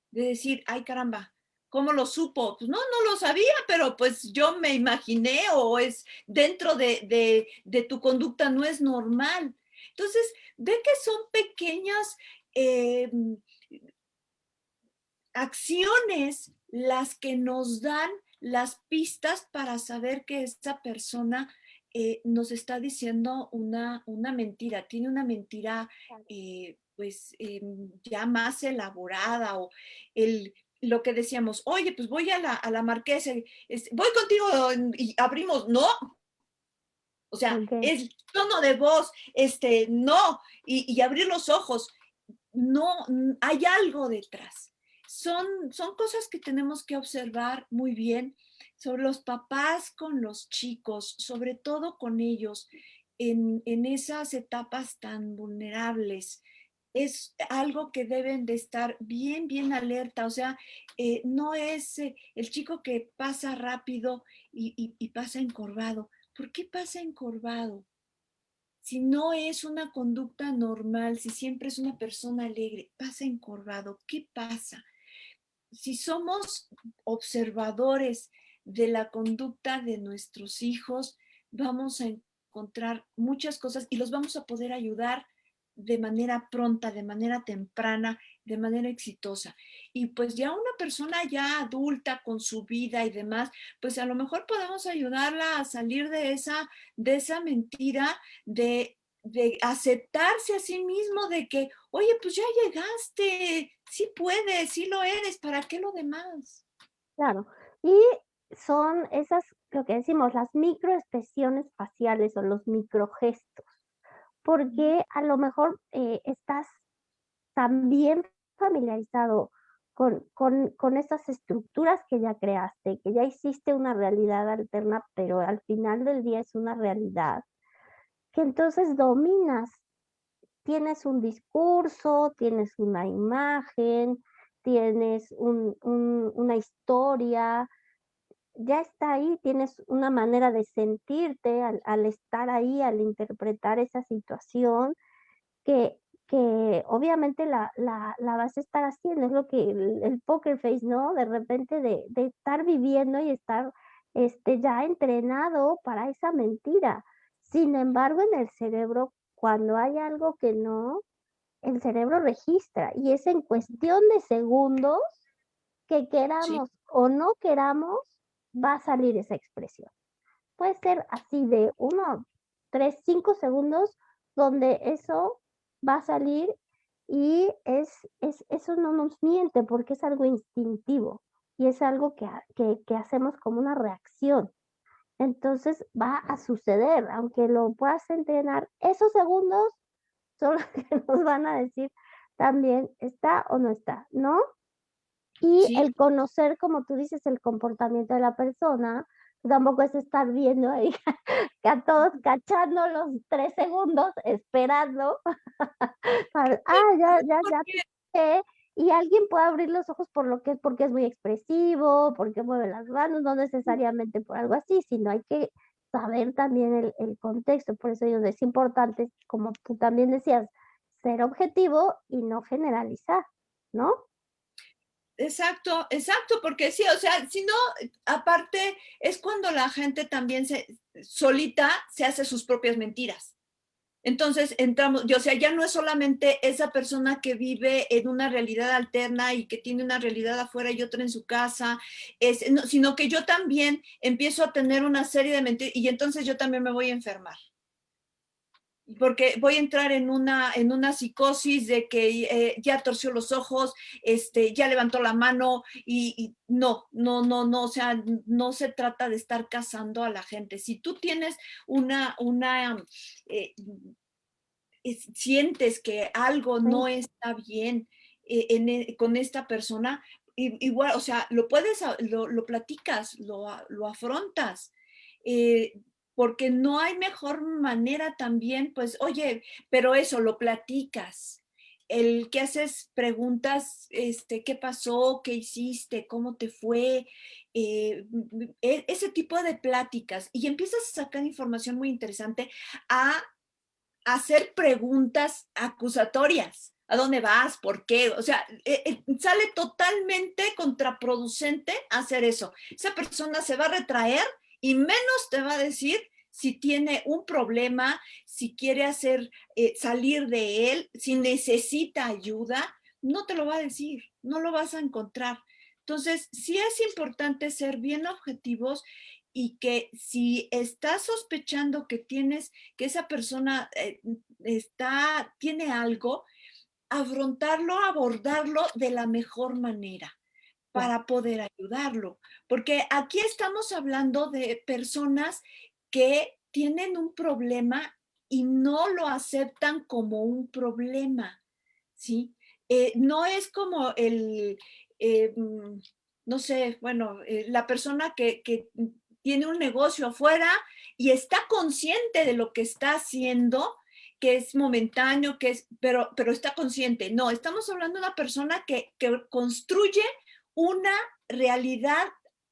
De decir, ay caramba, ¿cómo lo supo? Pues no lo sabía, pero pues yo me imaginé, o es dentro de tu conducta, no es normal. Entonces, ve que son pequeñas acciones las que nos dan las pistas para saber que esta persona nos está diciendo una mentira, tiene una mentira ya más elaborada, o lo que decíamos, oye, pues voy a la Marquesa, voy contigo y abrimos, no, o sea, Okay. el tono de voz, no, y abrir los ojos, no, hay algo detrás. Son cosas que tenemos que observar muy bien sobre los papás con los chicos, sobre todo con ellos en esas etapas tan vulnerables. Es algo que deben de estar bien, bien alerta. O sea, no es el chico que pasa rápido y pasa encorvado. ¿Por qué pasa encorvado? Si no es una conducta normal, si siempre es una persona alegre, pasa encorvado, ¿qué pasa? Si somos observadores de la conducta de nuestros hijos, vamos a encontrar muchas cosas y los vamos a poder ayudar de manera pronta, de manera temprana, de manera exitosa. Y pues ya una persona ya adulta con su vida y demás, pues a lo mejor podemos ayudarla a salir de esa mentira, de aceptarse a sí mismo, de que, oye, pues ya llegaste, sí puedes, sí lo eres, ¿para qué lo demás? Claro. Y son esas, lo que decimos, las microexpresiones faciales o los microgestos, porque a lo mejor estás también familiarizado con estas estructuras que ya creaste, que ya hiciste una realidad alterna, pero al final del día es una realidad, que entonces dominas. Tienes un discurso, tienes una imagen, tienes una historia, ya está ahí, tienes una manera de sentirte al estar ahí, al interpretar esa situación que obviamente la vas a estar haciendo, es lo que el poker face, ¿no? De repente de estar viviendo y estar, ya entrenado para esa mentira. Sin embargo, en el cerebro, cuando hay algo que no, el cerebro registra, y es en cuestión de segundos que Sí, queramos o no queramos, va a salir esa expresión. Puede ser así de 1, 3, 5 segundos donde eso va a salir, y eso no nos miente porque es algo instintivo y es algo que hacemos como una reacción. Entonces va a suceder, aunque lo puedas entrenar, esos segundos son los que nos van a decir también está o no está, ¿no? Y Sí, el conocer, como tú dices, el comportamiento de la persona, tampoco es estar viendo ahí que a todos cachando los 3 segundos, esperando para, ya porque sé, y alguien puede abrir los ojos por lo que porque es muy expresivo, porque mueve las manos, no necesariamente por algo así, sino hay que saber también el contexto. Por eso digo, es importante, como tú también decías, ser objetivo y no generalizar, ¿no? exacto, exacto, porque sí, o sea, si no, aparte es cuando la gente también solita se hace sus propias mentiras. Entonces entramos, o sea, ya no es solamente esa persona que vive en una realidad alterna y que tiene una realidad afuera y otra en su casa, no, sino que yo también empiezo a tener una serie de mentiras y entonces yo también me voy a enfermar. Porque voy a entrar en una psicosis de que ya torció los ojos, ya levantó la mano y no, o sea, no se trata de estar cazando a la gente. Si tú tienes eh, sientes que algo Sí, no está bien con esta persona, igual, o sea, lo puedes, lo platicas, lo afrontas. Eh, porque no hay mejor manera también, pues, oye, pero eso, lo platicas. El que haces preguntas, ¿qué pasó? ¿Qué hiciste? ¿Cómo te fue? Ese tipo de pláticas. Y empiezas a sacar información muy interesante a hacer preguntas acusatorias. ¿A dónde vas? ¿Por qué? O sea, sale totalmente contraproducente hacer eso. Esa persona se va a retraer y menos te va a decir si tiene un problema, si quiere salir de él, si necesita ayuda, no te lo va a decir, no lo vas a encontrar. Entonces, sí es importante ser bien objetivos y que si estás sospechando que esa persona tiene algo, afrontarlo, abordarlo de la mejor manera claro. para poder ayudarlo. Porque aquí estamos hablando de personas que tienen un problema y no lo aceptan como un problema, ¿sí? No es como eh, mm, no sé, bueno, la persona que tiene un negocio afuera y está consciente de lo que está haciendo, que es momentáneo, pero está consciente. No, estamos hablando de una persona que construye una realidad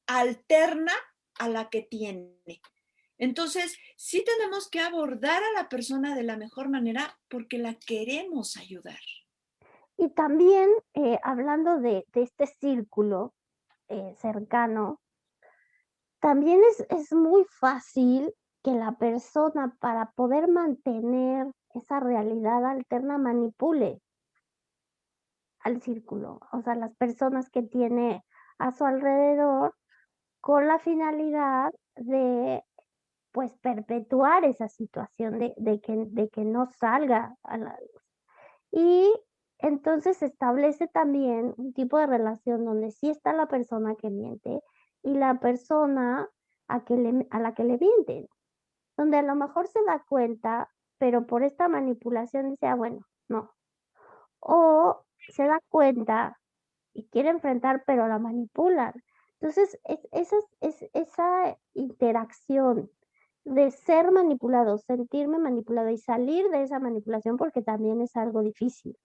alterna a la que tiene. Entonces, sí tenemos que abordar a la persona de la mejor manera porque la queremos ayudar. Y también, hablando de este círculo, cercano, también es muy fácil que la persona, para poder mantener esa realidad alterna, manipule al círculo, o sea, las personas que tiene a su alrededor, con la finalidad de, pues, perpetuar esa situación de que no salga a la luz. Y entonces se establece también un tipo de relación donde sí está la persona que miente y la persona a la que le mienten, donde a lo mejor se da cuenta, pero por esta manipulación dice: "Ah, bueno, no". O se da cuenta y quiere enfrentar, pero la manipulan. Entonces, esa interacción de ser manipulado, sentirme manipulado y salir de esa manipulación, porque también es algo difícil.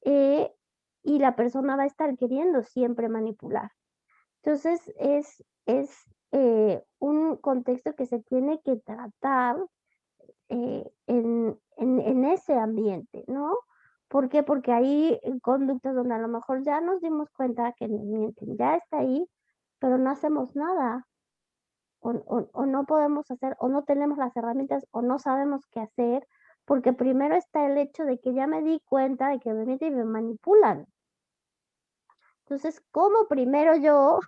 Eh, y la persona va a estar queriendo siempre manipular. Entonces, un contexto que se tiene que tratar, en ese ambiente, ¿no? ¿Por qué? Porque hay conductas donde a lo mejor ya nos dimos cuenta que nos mienten, ya está ahí, pero no hacemos nada, o no podemos hacer, o no tenemos las herramientas, o no sabemos qué hacer, porque primero está el hecho de que ya me di cuenta de que me mienten y me manipulan. Entonces, ¿cómo primero yo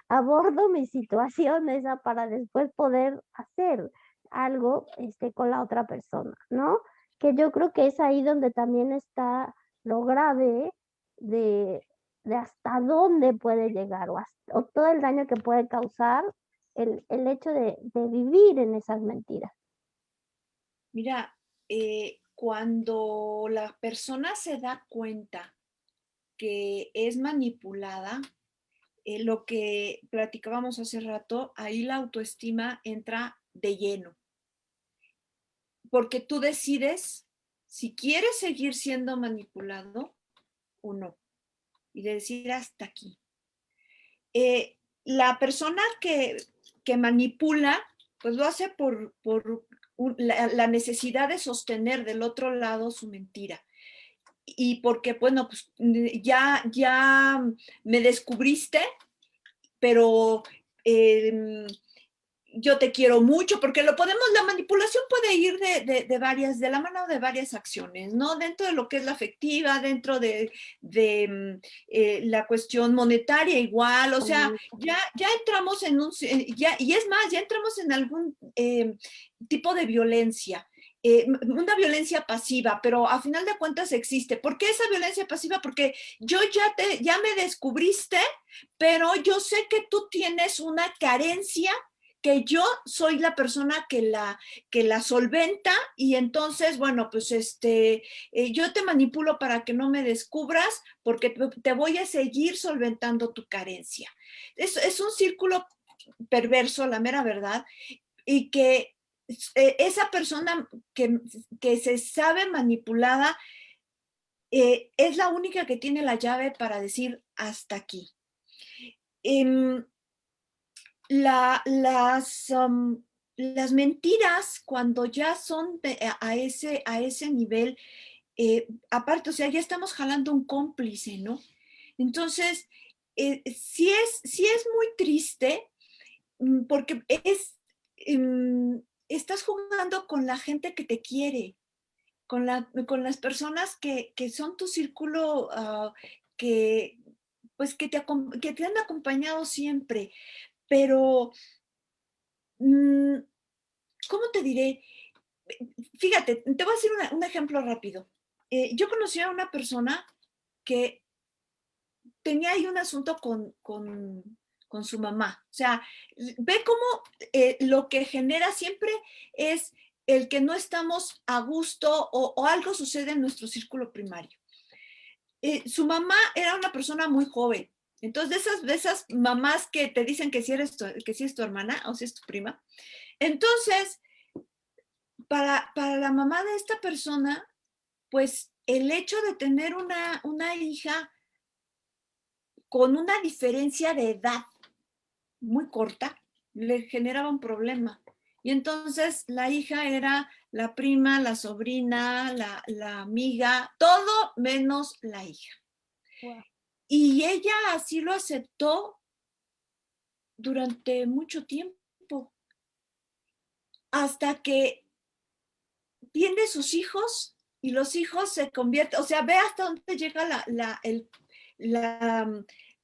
abordo mi situación esa para después poder hacer algo, con la otra persona, ¿no? Que yo creo que es ahí donde también está lo grave de hasta dónde puede llegar o todo el daño que puede causar el hecho de vivir en esas mentiras. Mira, cuando la persona se da cuenta que es manipulada, lo que platicábamos hace rato, ahí la autoestima entra de lleno. Porque tú decides si quieres seguir siendo manipulado o no. Y de decir hasta aquí. La persona que manipula, pues lo hace por la necesidad de sostener del otro lado su mentira. Y porque, bueno, pues ya me descubriste, pero yo te quiero mucho, porque la manipulación puede ir de la mano de varias acciones, ¿no? Dentro de lo que es la afectiva, dentro de la cuestión monetaria igual, o sea, ya entramos en y es más, ya entramos en algún tipo de violencia. Una violencia pasiva, pero a final de cuentas existe. ¿Por qué esa violencia pasiva? Porque yo ya me descubriste, pero yo sé que tú tienes una carencia, que yo soy la persona que la solventa, y entonces, bueno, pues yo te manipulo para que no me descubras, porque te voy a seguir solventando tu carencia. Es un círculo perverso, la mera verdad, y que esa persona que se sabe manipulada es la única que tiene la llave para decir hasta aquí. Las mentiras, cuando ya son a ese nivel, aparte, o sea, ya estamos jalando un cómplice, ¿no? Entonces, sí es muy triste, porque estás jugando con la gente que te quiere, con las personas que son tu círculo, que te han acompañado siempre, pero ¿cómo te diré? Fíjate, te voy a decir un ejemplo rápido. Yo conocí a una persona que tenía ahí un asunto con su mamá. O sea, ve cómo lo que genera siempre es el que no estamos a gusto, o algo sucede en nuestro círculo primario. Su mamá era una persona muy joven. Entonces, de esas mamás que te dicen que si es tu hermana o si es tu prima. Entonces, para la mamá de esta persona, pues el hecho de tener una hija con una diferencia de edad muy corta le generaba un problema. Y entonces la hija era la prima, la sobrina, la amiga, todo menos la hija. Wow. Y ella así lo aceptó durante mucho tiempo, hasta que tiene sus hijos y los hijos se convierten, o sea, ve hasta dónde llega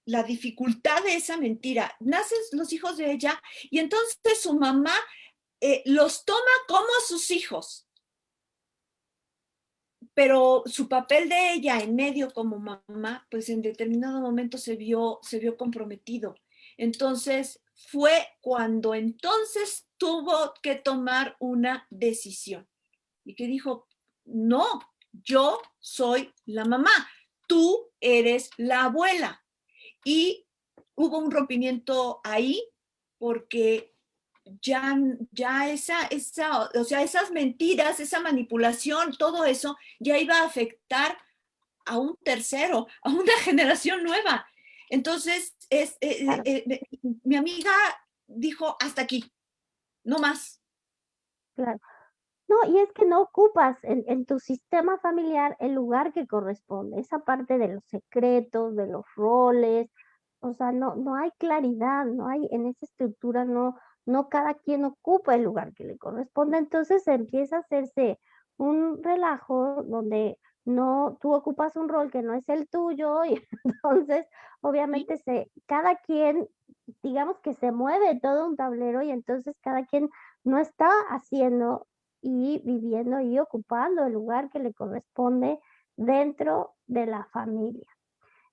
la dificultad de esa mentira. Nacen los hijos de ella y entonces su mamá los toma como sus hijos, pero su papel de ella en medio como mamá, pues en determinado momento se vio comprometido. Entonces fue cuando entonces tuvo que tomar una decisión y que dijo: no, yo soy la mamá, tú eres la abuela. Y hubo un rompimiento ahí, porque ya o sea, esas mentiras, esa manipulación, todo eso ya iba a afectar a un tercero, a una generación nueva. Entonces, Claro. mi amiga dijo: hasta aquí, no más. Claro. No, y es que no ocupas en tu sistema familiar el lugar que corresponde, esa parte de los secretos, de los roles, o sea, no hay claridad, no hay en esa estructura, no cada quien ocupa el lugar que le corresponde, entonces empieza a hacerse un relajo donde tú ocupas un rol que no es el tuyo y entonces obviamente cada quien, digamos que se mueve todo un tablero y entonces cada quien no está haciendo y viviendo y ocupando el lugar que le corresponde dentro de la familia.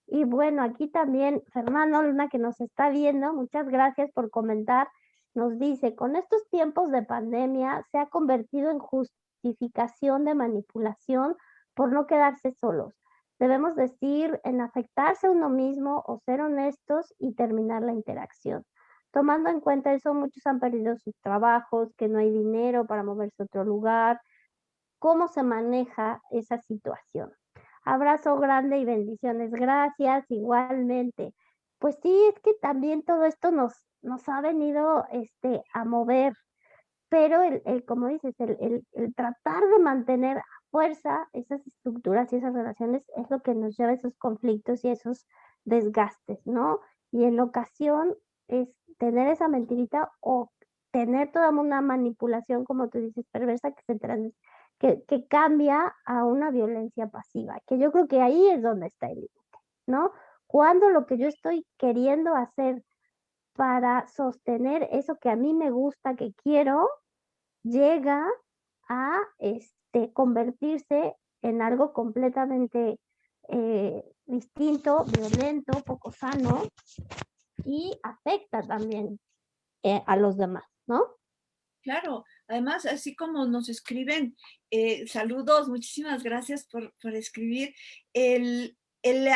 Y bueno, aquí también Fernando Luna, que nos está viendo, muchas gracias por comentar, nos dice: con estos tiempos de pandemia se ha convertido en justificación de manipulación por no quedarse solos. debemos decir en afectarse a uno mismo o ser honestos y terminar la interacción. Tomando en cuenta eso, muchos han perdido sus trabajos, que no hay dinero para moverse a otro lugar. ¿Cómo se maneja esa situación? Abrazo grande y bendiciones. Gracias, igualmente. Pues sí, es que también todo esto nos ha venido, a mover, pero como dices, el tratar de mantener a fuerza esas estructuras y esas relaciones es lo que nos lleva a esos conflictos y esos desgastes, ¿no? Y en ocasión es tener esa mentirita o tener toda una manipulación, como tú dices, perversa que que cambia a una violencia pasiva, que yo creo que ahí es donde está el límite, ¿no? Cuando lo que yo estoy queriendo hacer para sostener eso que a mí me gusta, que quiero, llega a, convertirse en algo completamente, distinto, violento, poco sano y afecta también, a los demás, ¿no? Claro, además, así como nos escriben, saludos, muchísimas gracias por escribir.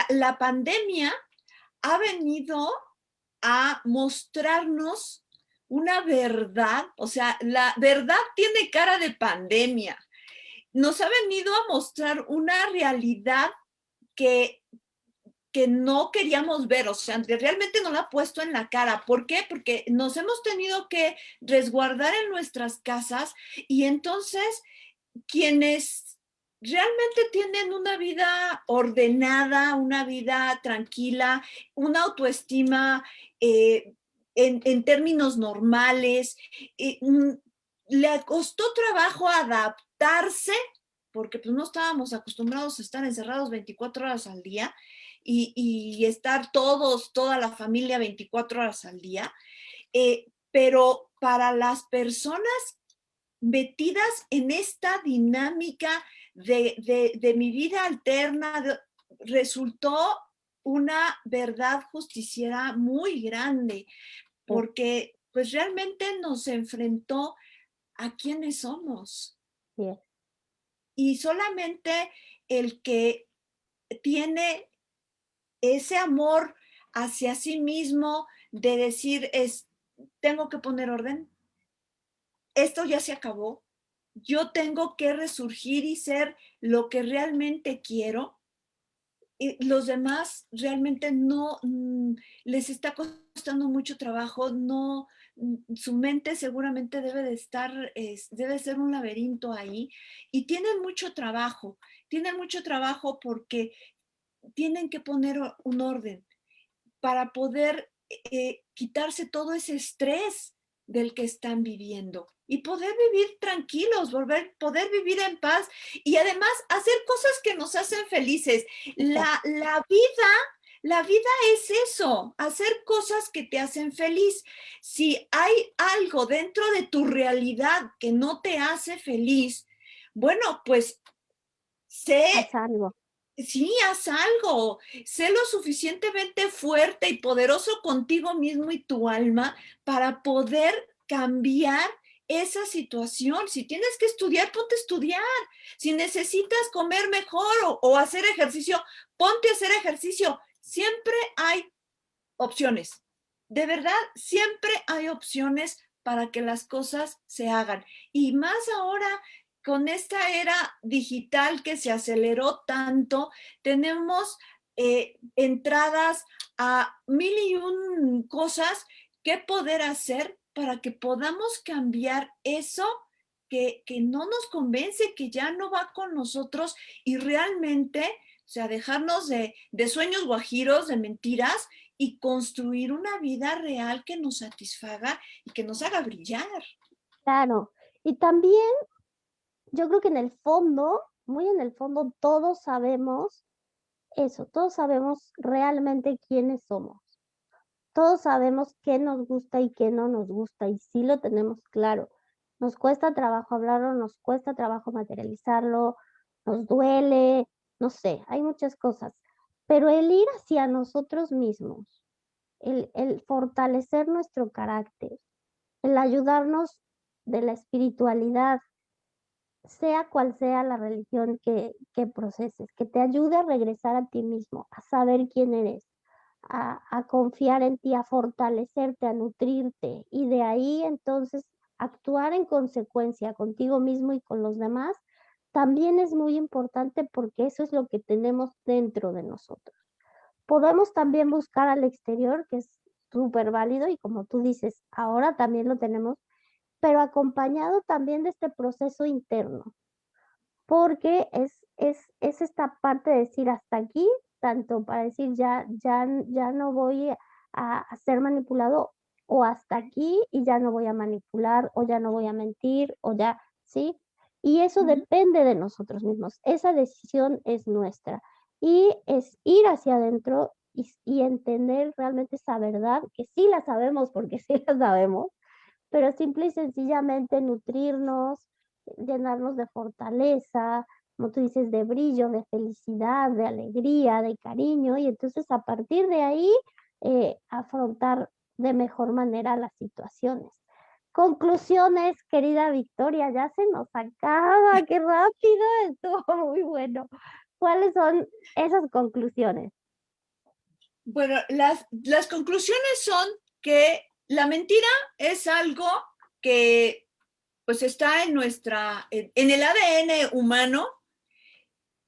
La pandemia ha venido a mostrarnos una verdad, o sea, la verdad tiene cara de pandemia. Nos ha venido a mostrar una realidad que que no queríamos ver, o sea, que realmente no la ha puesto en la cara. ¿Por qué? Porque nos hemos tenido que resguardar en nuestras casas y entonces quienes realmente tienen una vida ordenada, una vida tranquila, una autoestima en términos normales, eh, mm, le costó trabajo adaptarse porque pues no estábamos acostumbrados a estar encerrados 24 horas al día y estar toda la familia 24 horas al día. Pero para las personas metidas en esta dinámica de mi vida alterna, resultó una verdad justiciera muy grande, porque pues realmente nos enfrentó a quiénes somos. Sí, Y solamente el que tiene ese amor hacia sí mismo de decir tengo que poner orden, esto ya se acabó, yo tengo que resurgir y ser lo que realmente quiero. Y los demás realmente no les está costando mucho trabajo, no, su mente seguramente debe de estar, debe ser un laberinto ahí y tienen mucho trabajo porque tienen que poner un orden para poder quitarse todo ese estrés del que están viviendo y poder vivir tranquilos, poder vivir en paz y además hacer cosas que nos hacen felices. La vida es eso, hacer cosas que te hacen feliz. Si hay algo dentro de tu realidad que no te hace feliz, bueno, pues sé haz algo. sí, haz algo, sé lo suficientemente fuerte y poderoso contigo mismo y tu alma para poder cambiar esa situación. Si tienes que estudiar, ponte a estudiar. Si necesitas comer mejor o hacer ejercicio, ponte a hacer ejercicio. Siempre hay opciones. De verdad, siempre hay opciones para que las cosas se hagan. Y más ahora con esta era digital que se aceleró tanto, tenemos entradas a mil y un cosas que poder hacer para que podamos cambiar eso que no nos convence, que ya no va con nosotros y realmente, o sea, dejarnos de sueños guajiros, de mentiras y construir una vida real que nos satisfaga y que nos haga brillar. Claro. Y también yo creo que en el fondo, muy en el fondo, todos sabemos eso, todos sabemos realmente quiénes somos. Todos sabemos qué nos gusta y qué no nos gusta, y sí lo tenemos claro. Nos cuesta trabajo hablarlo, nos cuesta trabajo materializarlo, nos duele, no sé, hay muchas cosas. Pero el ir hacia nosotros mismos, el fortalecer nuestro carácter, el ayudarnos de la espiritualidad, sea cual sea la religión que proceses, que te ayude a regresar a ti mismo, a saber quién eres, a confiar en ti, a fortalecerte, a nutrirte y de ahí entonces actuar en consecuencia contigo mismo y con los demás, también es muy importante porque eso es lo que tenemos dentro de nosotros. Podemos también buscar al exterior, que es súper válido y como tú dices, ahora también lo tenemos, pero acompañado también de este proceso interno, porque es esta parte de decir hasta aquí, tanto para decir ya no voy a ser manipulado o hasta aquí y ya no voy a manipular o ya no voy a mentir o ya, ¿sí? Y eso depende de nosotros mismos, esa decisión es nuestra y es ir hacia adentro y entender realmente esa verdad, que sí la sabemos porque sí la sabemos, pero simple y sencillamente nutrirnos, llenarnos de fortaleza, como tú dices, de brillo, de felicidad, de alegría, de cariño, y entonces a partir de ahí afrontar de mejor manera las situaciones. Conclusiones, querida Victoria, ya se nos acaba, qué rápido, estuvo muy bueno. ¿Cuáles son esas conclusiones? Bueno, las conclusiones son que la mentira es algo que pues está en en el ADN humano,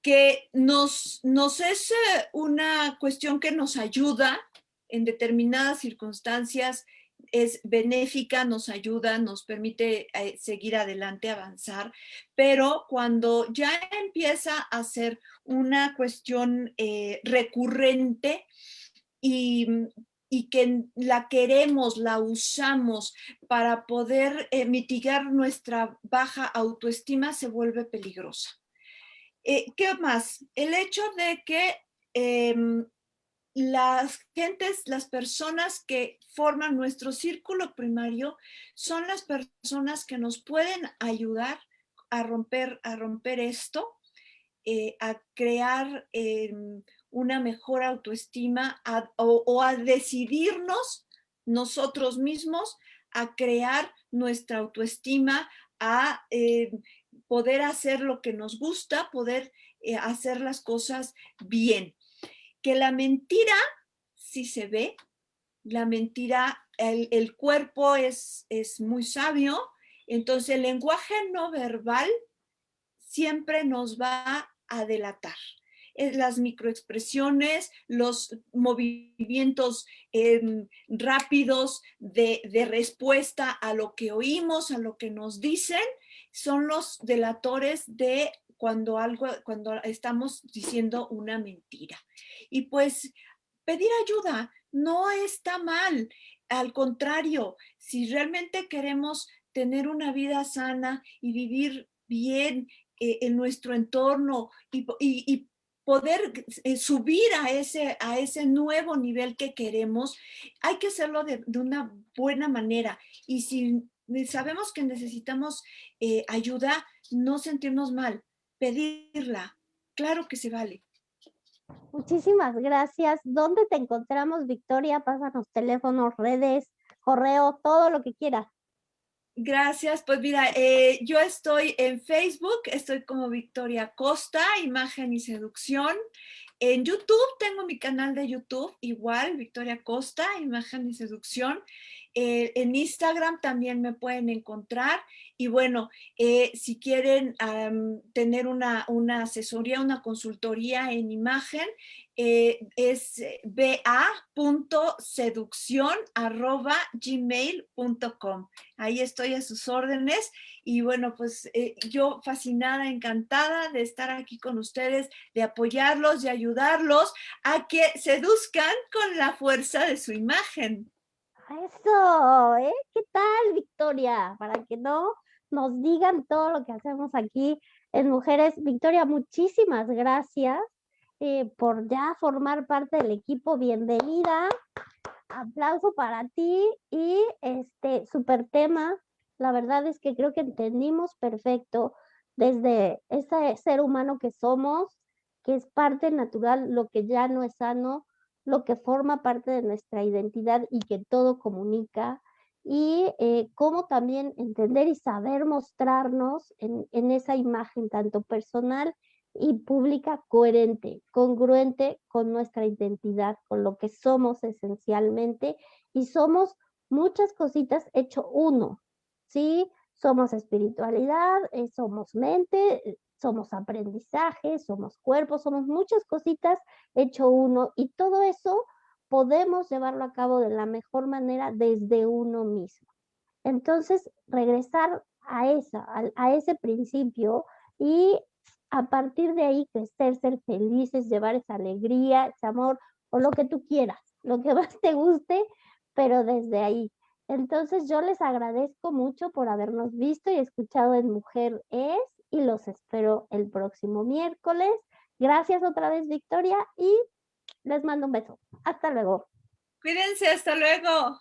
que nos es una cuestión que nos ayuda en determinadas circunstancias, es benéfica, nos ayuda, nos permite seguir adelante, avanzar, pero cuando ya empieza a ser una cuestión recurrente, y, y que la queremos, la usamos para poder mitigar nuestra baja autoestima, se vuelve peligrosa. ¿Qué más? El hecho de que las personas que forman nuestro círculo primario son las personas que nos pueden ayudar a romper esto, a crear una mejor autoestima o a decidirnos nosotros mismos a crear nuestra autoestima, a poder hacer lo que nos gusta, poder hacer las cosas bien. Que la mentira sí se ve, la mentira, el cuerpo es muy sabio, entonces el lenguaje no verbal siempre nos va a delatar. Las microexpresiones, los movimientos rápidos de respuesta a lo que oímos, a lo que nos dicen, son los delatores de cuando estamos diciendo una mentira. Y pues pedir ayuda no está mal. Al contrario, si realmente queremos tener una vida sana y vivir bien en nuestro entorno y poder subir a ese nuevo nivel que queremos, hay que hacerlo de una buena manera. Y si sabemos que necesitamos ayuda, no sentirnos mal, pedirla. Claro que se vale. Muchísimas gracias. ¿Dónde te encontramos, Victoria? Pásanos teléfonos, redes, correo, todo lo que quieras. Gracias, pues mira, yo estoy en Facebook, estoy como Victoria Costa, Imagen y Seducción. En YouTube tengo mi canal de YouTube, igual, Victoria Costa, Imagen y Seducción. En Instagram también me pueden encontrar. Y bueno, si quieren tener una asesoría, una consultoría en imagen, es ba.seducción@gmail.com. Ahí estoy a sus órdenes y bueno, pues yo fascinada, encantada de estar aquí con ustedes, de apoyarlos, de ayudarlos a que seduzcan con la fuerza de su imagen. Eso, ¿eh? ¿Qué tal, Victoria? Para que no nos digan todo lo que hacemos aquí en Mujeres. Victoria, muchísimas gracias por ya formar parte del equipo. Bienvenida. Aplauso para ti y este súper tema. La verdad es que creo que entendimos perfecto desde ese ser humano que somos, que es parte natural, lo que ya no es sano, lo que forma parte de nuestra identidad y que todo comunica. y cómo también entender y saber mostrarnos en esa imagen tanto personal y pública coherente, congruente con nuestra identidad, con lo que somos esencialmente, y somos muchas cositas hecho uno, ¿sí? Somos espiritualidad, somos mente, somos aprendizaje, somos cuerpo, somos muchas cositas hecho uno, y todo eso podemos llevarlo a cabo de la mejor manera desde uno mismo. Entonces, regresar a ese principio y a partir de ahí crecer, ser felices, llevar esa alegría, ese amor o lo que tú quieras, lo que más te guste, pero desde ahí. Entonces, yo les agradezco mucho por habernos visto y escuchado en Mujer Es y los espero el próximo miércoles. Gracias otra vez, Victoria, y les mando un beso. Hasta luego. Cuídense, hasta luego.